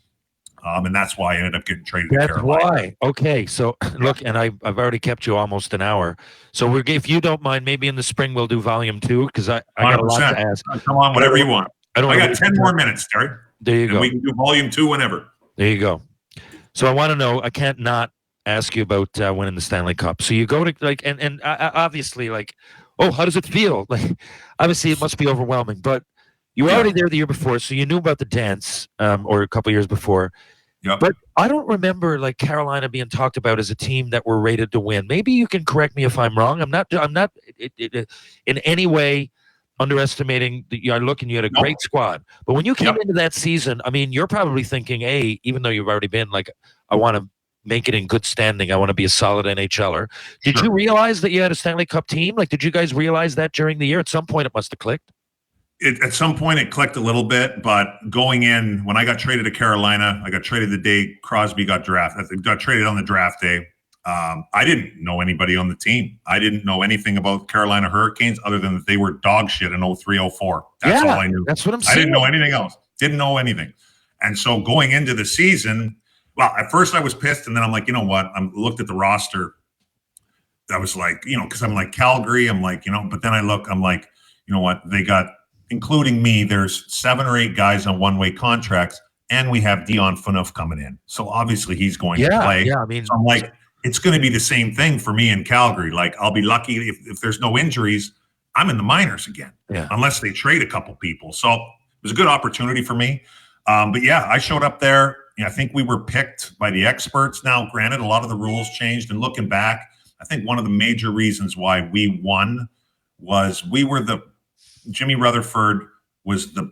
And that's why I ended up getting traded to Carolina. That's why. Okay. So look, and I've already kept you almost an hour. So if you don't mind, maybe in the spring we'll do volume 2 because I got a lot to ask. Come on, whatever you want. I got 10 more minutes, Terry. There you go. We can do volume 2 whenever. There you go. So I want to know, I can't not ask you about winning the Stanley Cup. So you go to and obviously how does it feel? Like, obviously it must be overwhelming, but you were already there the year before, so you knew about the dance or a couple years before. Yep. But I don't remember Carolina being talked about as a team that were rated to win. Maybe you can correct me if I'm wrong. I'm not in any way underestimating. You had a great squad, but when you came into that season, I mean, you're probably thinking, hey, even though you've already been I want to make it in good standing. I want to be a solid NHLer. Did you realize that you had a Stanley Cup team? Did you guys realize that during the year? At some point, it must have clicked. At some point, it clicked a little bit, but going in, when I got traded to Carolina, I got traded the day Crosby got drafted. I got traded on the draft day. I didn't know anybody on the team. I didn't know anything about Carolina Hurricanes other than that they were dog shit in 03-04. That's all I knew. That's what I'm saying. I didn't know anything else. Didn't know anything. And so going into the season, well, at first I was pissed, and then I'm like, you know what? I looked at the roster. I was like, because I'm like Calgary. I'm like, but then I'm like, you know what? They got, including me, there's 7 or 8 guys on one-way contracts, and we have Dion Phaneuf coming in. So obviously he's going to play. Yeah, I mean, so I'm like, it's going to be the same thing for me in Calgary. Like, I'll be lucky if there's no injuries, I'm in the minors again, unless they trade a couple people. So it was a good opportunity for me. But yeah, I showed up there. I think we were picked by the experts. Now, granted, a lot of the rules changed. And looking back, I think one of the major reasons why we won was Jimmy Rutherford was the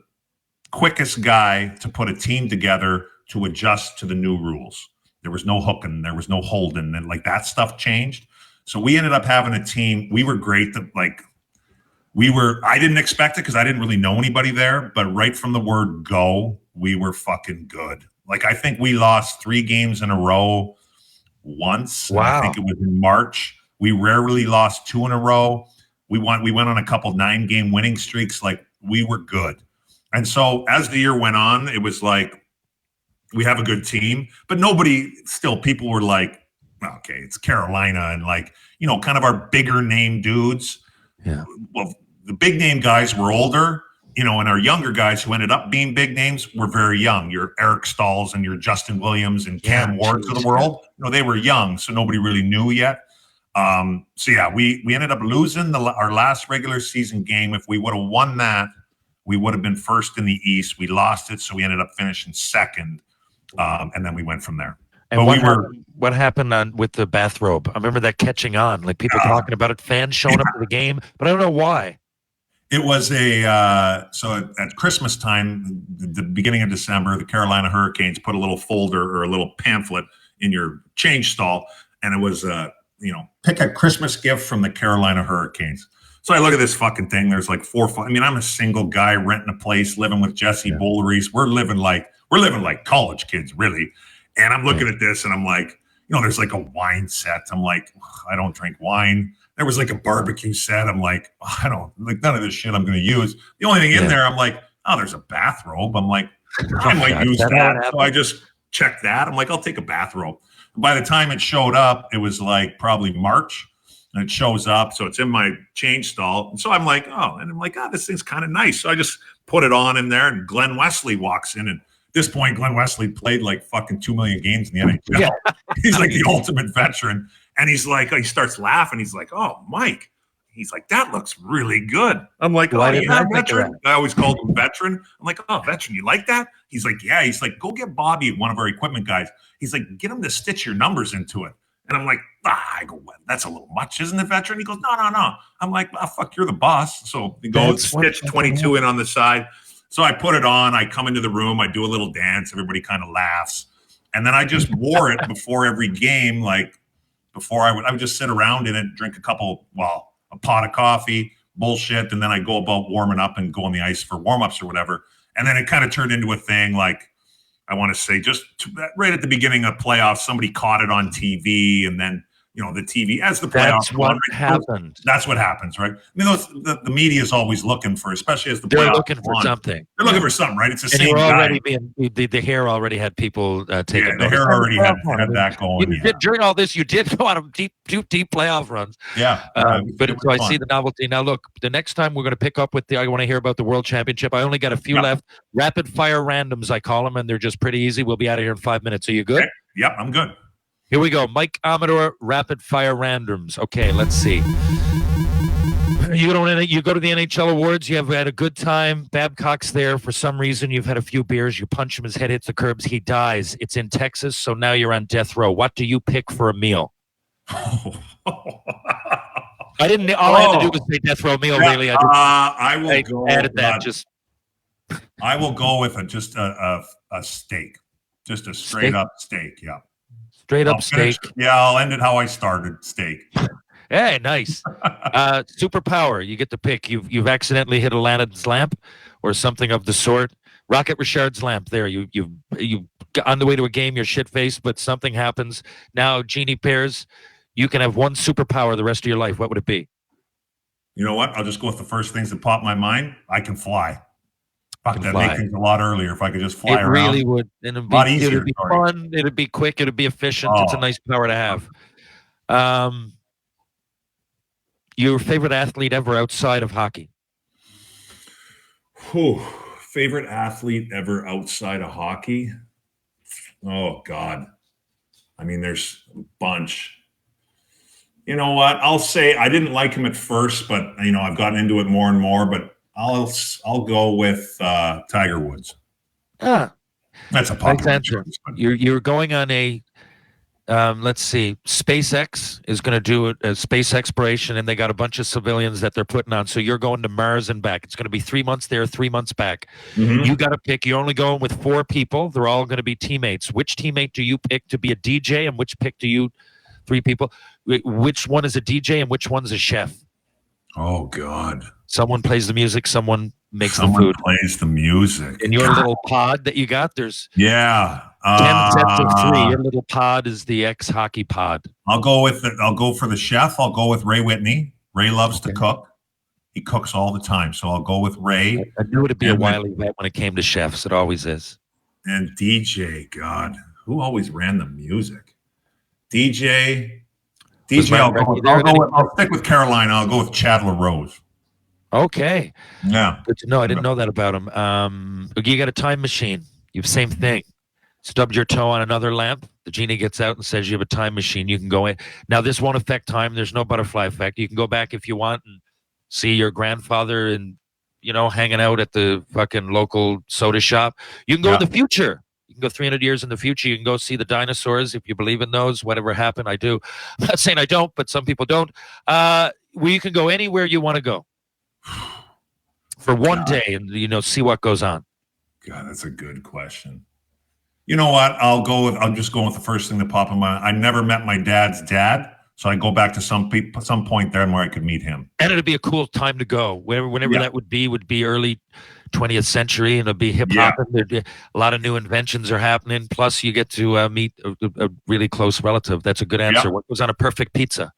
quickest guy to put a team together to adjust to the new rules. There was no hooking, there was no holding, and like that stuff changed. So we ended up having a team. We were great. I didn't expect it because I didn't really know anybody there, but right from the word go, we were fucking good. Like, I think we lost 3 games in a row once. Wow. I think it was in March. We rarely lost 2 in a row. We went on a couple 9-game winning streaks. Like, we were good. And so as the year went on, it was like, we have a good team, but people were like, okay, it's Carolina. And like, kind of our bigger name dudes. Yeah. Well, the big name guys were older, and our younger guys who ended up being big names were very young. Your Eric Stahls and your Justin Williams and Cam Wards of the world, they were young. So nobody really knew yet. So yeah, we ended up losing our last regular season game. If we would have won that, we would have been first in the East. We lost it. So we ended up finishing second. And then we went from there. And what happened with the bathrobe? I remember that catching on, like people talking about it, fans showing up to the game, but I don't know why. It was so at Christmas time, the beginning of December, the Carolina Hurricanes put a little folder or a little pamphlet in your change stall, and it was pick a Christmas gift from the Carolina Hurricanes. So I look at this fucking thing. There's like 4 or 5. I mean, I'm a single guy renting a place, living with Jesse Bolleries. We're living like college kids, really. And I'm looking at this and I'm like, there's like a wine set. I'm like, I don't drink wine. There was like a barbecue set. I'm like, I don't like none of this shit I'm going to use. The only thing in there, I'm like, oh, there's a bathrobe. I'm like, I might use that. So I just checked that. I'm like, I'll take a bathrobe. By the time it showed up, it was like probably March. And it shows up, so it's in my change stall. And so I'm like, this thing's kind of nice. So I just put it on in there, and Glenn Wesley walks in. And at this point, Glenn Wesley played like fucking 2 million games in the NHL. Yeah. He's like the ultimate veteran. And he's like, he starts laughing. He's like, oh, Mike. He's like, that looks really good. I'm like, veteran. I always called him veteran. I'm like, oh, veteran, you like that? He's like, yeah. He's like, go get Bobby, one of our equipment guys. He's like, get him to stitch your numbers into it. And I'm like, I go, well, that's a little much, isn't it, veteran? He goes, no. I'm like, fuck, you're the boss. So he goes, stitch 22 in on the side. So I put it on. I come into the room. I do a little dance. Everybody kind of laughs. And then I just wore it before every game. Like before I would just sit around in it, drink a pot of coffee, bullshit. And then I go about warming up and go on the ice for warm-ups or whatever. And then it kind of turned into a thing like, I want to say right at the beginning of playoffs, somebody caught it on TV, and then the TV as the playoffs. That's what happened. That's what happens, right? I mean, the media is always looking for, especially as the they're playoffs. looking for something. They're looking for something, right? It's the and same guy. The hair already had people taking. Yeah, the hair already had that going. During all this, you did go on deep playoff runs. Yeah, but so I see the novelty. Now, look, the next time we're going to pick up with I want to hear about the World Championship. I only got a few left. Rapid fire randoms, I call them, and they're just pretty easy. We'll be out of here in 5 minutes. Are you good? Okay. Yep, I'm good. Here we go. Mike Commodore, rapid fire randoms. Okay, let's see. You go to the NHL awards. You have had a good time. Babcock's there for some reason. You've had a few beers. You punch him. His head hits the curbs. He dies. It's in Texas, so now you're on death row. What do you pick for a meal? All I had to do was say death row meal. Yeah, really, I will go with a steak, just a straight up steak. Yeah. Straight up steak. I'll end it how I started, steak. Hey, nice. Superpower, you get to pick. You've accidentally hit Aladdin's lamp or something of the sort. Rocket Richard's lamp there. You on the way to a game, you're shit-faced, but something happens. Now, Genie pairs, you can have one superpower the rest of your life. What would it be? You know what? I'll just go with the first things that pop in my mind. I can fly. That'd make things a lot earlier if I could just fly around. It really would. And it'd be fun. It'd be quick. It'd be efficient. It's a nice power to have. Your favorite athlete ever outside of hockey? Favorite athlete ever outside of hockey? Oh, God. I mean, there's a bunch. You know what? I'll say I didn't like him at first, but, I've gotten into it more and more. But I'll go with Tiger Woods. Ah, That's a nice popular answer. choice. You're going on a let's see. SpaceX is going to do a space exploration, and they got a bunch of civilians that they're putting on. So you're going to Mars and back. It's going to be 3 months there, 3 months back. Mhm. You got to pick. You're only going with 4 people. They're all going to be teammates. Which teammate do you pick to be a DJ, and which pick do you? 3 people. Which one is a DJ, and which one's a chef? Oh, God. Someone plays the music. Someone makes the Someone food. plays the music. In your God. little pod that you got, there's 10 sets of 3. Your little pod is the ex-hockey pod. I'll go for the chef. I'll go with Ray Whitney. Ray loves to cook. He cooks all the time. So I'll go with Ray. I knew it'd be a wily vet when it came to chefs. It always is. And DJ, God, who always ran the music? DJ, I'll stick with Carolina. I'll go with Chad LaRose. Okay. Yeah. Good to know. I didn't know that about him. You got a time machine. You have same thing. Stubbed your toe on another lamp. The genie gets out and says you have a time machine. You can go in. Now, this won't affect time. There's no butterfly effect. You can go back if you want and see your grandfather and, hanging out at the fucking local soda shop. You can go in the future. You can go 300 years in the future. You can go see the dinosaurs if you believe in those. Whatever happened, I do. I'm not saying I don't, but some people don't. You can go anywhere you want to go for one day and, see what goes on. God, that's a good question. You know what? I'm just going with the first thing that popped in my mind. I never met my dad's dad, so I go back to some point there where I could meet him. And it'd be a cool time to go. Whenever that would be early 20th century, and it'd be hip hop. Yeah. There'd be a lot of new inventions are happening. Plus, you get to meet a really close relative. That's a good answer. Yeah. What was on a perfect pizza?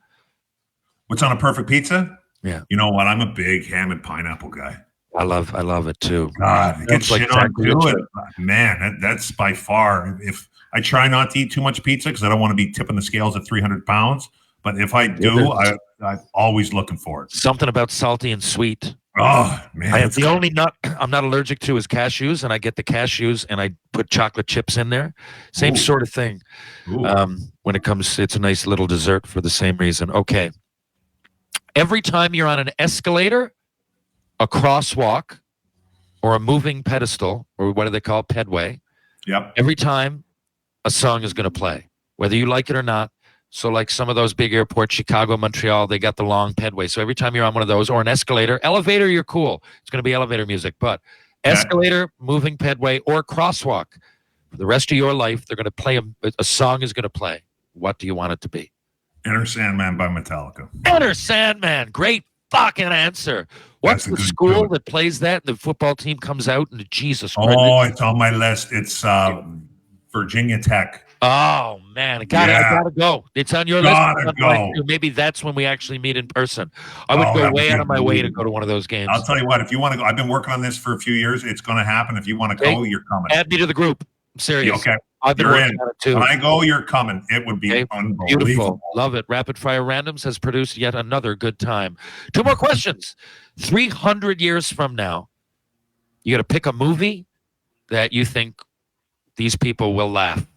What's on a perfect pizza? Yeah. You know what? I'm a big ham and pineapple guy. I love it too. God, get shit on to it. Man, that's by far. If I try not to eat too much pizza because I don't want to be tipping the scales at 300 pounds, but if I do, I'm always looking for it. Something about salty and sweet. Oh man, I have the only nut I'm not allergic to is cashews, and I get the cashews and I put chocolate chips in there. Same sort of thing. When it comes, it's a nice little dessert for the same reason. Okay. Every time you're on an escalator, a crosswalk, or a moving pedestal, or what do they call it? Pedway. Yep. Every time a song is going to play, whether you like it or not. So like some of those big airports, Chicago, Montreal, they got the long pedway. So every time you're on one of those or an escalator, elevator, you're cool. It's going to be elevator music. But escalator, moving pedway, or crosswalk, for the rest of your life, they're going to play a song is going to play. What do you want it to be? Enter Sandman by Metallica. Enter Sandman. Great fucking answer. What's the school that plays that? The football team comes out and Jesus Christ. Oh, it's on my list. It's Virginia Tech. Oh man, I gotta go. It's on your list. Go. Maybe that's when we actually meet in person. I would go way out of my way to go to one of those games. I'll tell you what, if you want to go, I've been working on this for a few years. It's going to happen. If you want to go, you're coming. Add me to the group. I'm serious. Okay. I've been working on it too. When I go, you're coming. It would be unbelievable. Beautiful. Love it. Rapid Fire Randoms has produced yet another good time. 2 more questions. 300 years from now, you got to pick a movie that you think these people will laugh.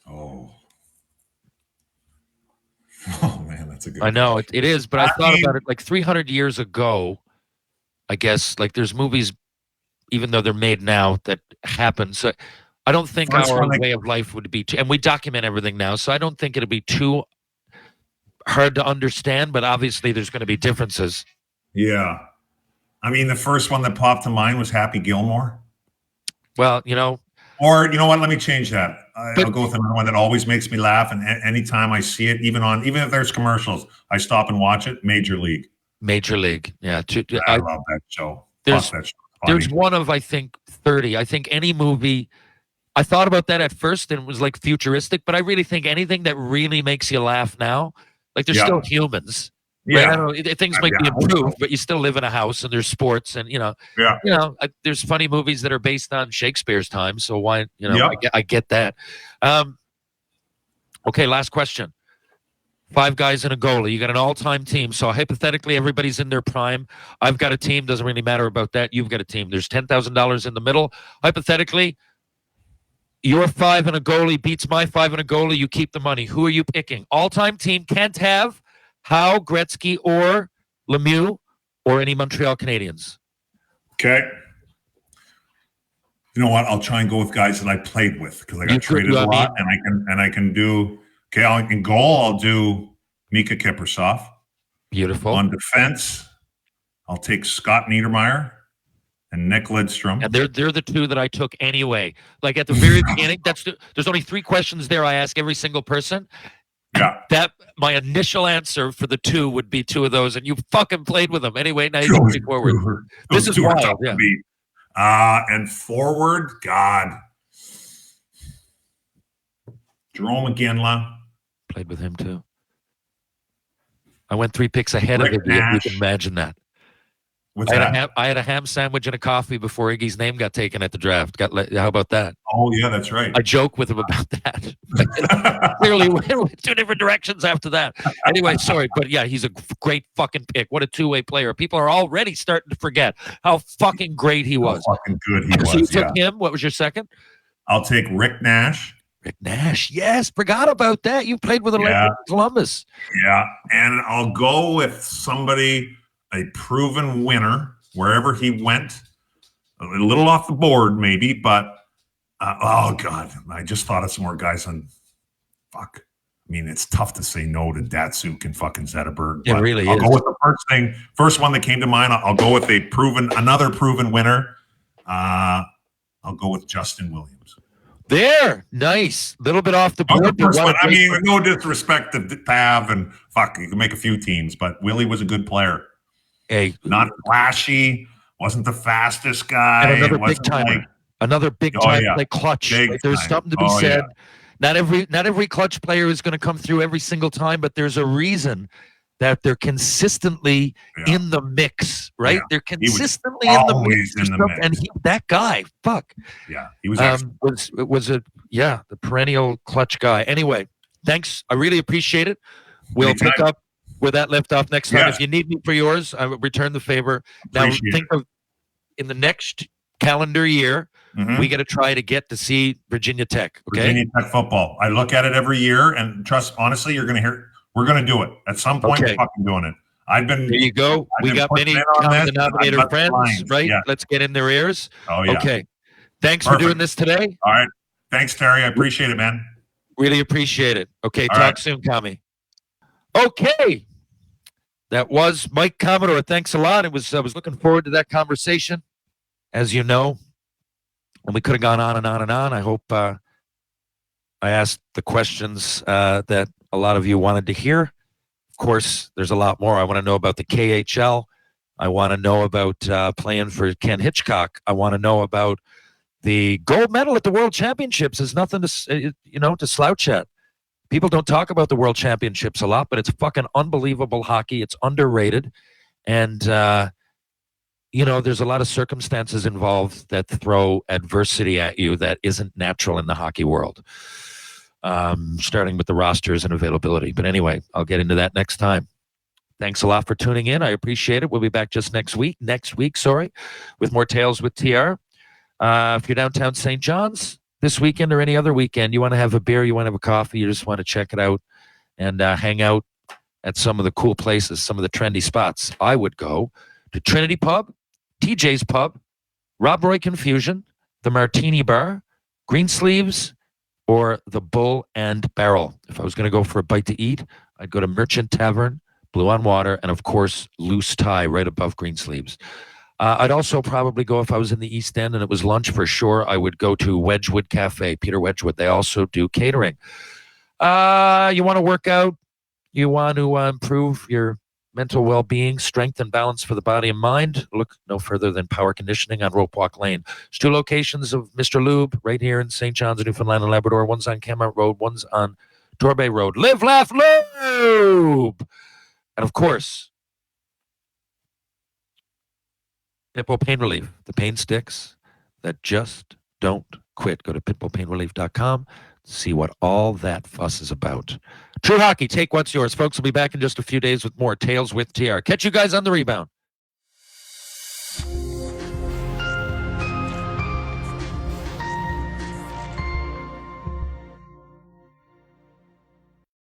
Oh man, that's a good. I know it is, but I thought about it like 300 years ago. I guess like there's movies, even though they're made now, that happen. So I don't think our way of life would be, and we document everything now. So I don't think it'd be too hard to understand. But obviously, there's going to be differences. Yeah, I mean, the first one that popped to mind was Happy Gilmore. Well, you know. Or you know what? Let me change that. I'll go with another one that always makes me laugh, and anytime I see it, even if there's commercials, I stop and watch it. Major League. Major League, yeah. I love that show. There's one of I think 30. I think any movie. I thought about that at first and it was like futuristic, but I really think anything that really makes you laugh now, like they're still humans. Yeah, right? I don't know, things might be improved, but you still live in a house and there's sports and there's funny movies that are based on Shakespeare's time. So why I get that. Okay, last question. 5 guys and a goalie. You got an all-time team. So hypothetically, everybody's in their prime. I've got a team. Doesn't really matter about that. You've got a team. There's $10,000 in the middle. Hypothetically, your 5 and a goalie beats my 5 and a goalie. You keep the money. Who are you picking? All-time team can't have Howe, Gretzky, or Lemieux, or any Montreal Canadiens. Okay. You know what? I'll try and go with guys that I played with because I got traded a lot, and I can do. Okay, in goal, I'll do Mika Kiprusoff. Beautiful. On defense, I'll take Scott Niedermayer and Nick Lidstrom. And they're the 2 that I took anyway. Like at the very beginning, there's only 3 questions there I ask every single person. Yeah. That my initial answer for the 2 would be 2 of those, and you fucking played with them anyway. Now you can move forward. This is wild. Yeah. And forward, God, Jerome McGinley. Played with him too. I went 3 picks ahead of Iggy. If you can imagine that. I had a ham sandwich and a coffee before Iggy's name got taken at the draft. How about that? Oh yeah, that's right. I joke with him about that. Clearly, went 2 different directions after that. Anyway, sorry, but yeah, he's a great fucking pick. What a 2-way player. People are already starting to forget how fucking great he was. How fucking good he was. So you took him. What was your second? I'll take Rick Nash. Rick Nash, yes, forgot about that. You played with a legend in Columbus. Yeah, and I'll go with somebody, a proven winner, wherever he went. A little off the board, maybe, but oh god, I just thought of some more guys on. Fuck, I mean, it's tough to say no to Datsuk and fucking Zetterberg. It really I'll is. go with the first one that came to mind. I'll go with another proven winner. I'll go with Justin Williams. There, nice. Little bit off the board. I mean, with no disrespect to Pav and fuck, you can make a few teams, but Willie was a good player. Hey, not flashy, wasn't the fastest guy. And another big timer. Another big time play clutch. There's something to be said. Yeah. Not every clutch player is going to come through every single time, but there's a reason that they're consistently in the mix, right? They're consistently in the mix. And that guy, fuck. Yeah, he was the perennial clutch guy. Anyway, thanks. I really appreciate it. We'll pick up where that left off next time. Yeah. If you need me for yours, I will return the favor. Now, think of in the next calendar year, we got to try to get to see Virginia Tech. Okay, Virginia Tech football. I look at it every year, and trust, honestly, you're going to hear. We're going to do it at some point. We're fucking doing it. There you go. We got many common denominator friends, right? Yeah. Let's get in their ears. Oh yeah. Okay. Thanks for doing this today. All right. Thanks, Terry. I appreciate it, man. Really appreciate it. Okay. Talk soon, Kami. Okay. That was Mike Commodore. Thanks a lot. I was looking forward to that conversation, as you know, and we could have gone on and on and on. I hope I asked the questions that a lot of you wanted to hear. Of course, there's a lot more. I want to know about the KHL. I want to know about playing for Ken Hitchcock. I want to know about the gold medal at the World Championships. Is nothing to slouch at. People don't talk about the World Championships a lot, but it's fucking unbelievable hockey. It's underrated. And, there's a lot of circumstances involved that throw adversity at you that isn't natural in the hockey world. Starting with the rosters and availability. But anyway, I'll get into that next time. Thanks a lot for tuning in. I appreciate it. We'll be back just next week, with more Tales with TR. If you're downtown St. John's this weekend or any other weekend, you want to have a beer, you want to have a coffee, you just want to check it out and hang out at some of the cool places, some of the trendy spots, I would go to Trinity Pub, TJ's Pub, Rob Roy Confusion, the Martini Bar, Greensleeves, or the Bull and Barrel. If I was going to go for a bite to eat, I'd go to Merchant Tavern, Blue on Water, and of course, Loose Tie right above Greensleeves. I'd also probably go, if I was in the East End and it was lunch for sure, I would go to Wedgwood Cafe, Peter Wedgwood. They also do catering. You want to work out, you want to improve your mental well-being, strength and balance for the body and mind, look no further than Power Conditioning on Rope Walk Lane. There's 2 locations of Mr. Lube right here in St. John's, Newfoundland and Labrador. One's on Kemart Road, one's on Torbay Road. Live, laugh, lube! And of course, Pitbull Pain Relief, the pain sticks that just don't quit. Go to pitbullpainrelief.com. See what all that fuss is about. True Hockey, take what's yours. Folks will be back in just a few days with more Tales with TR. Catch you guys on the rebound.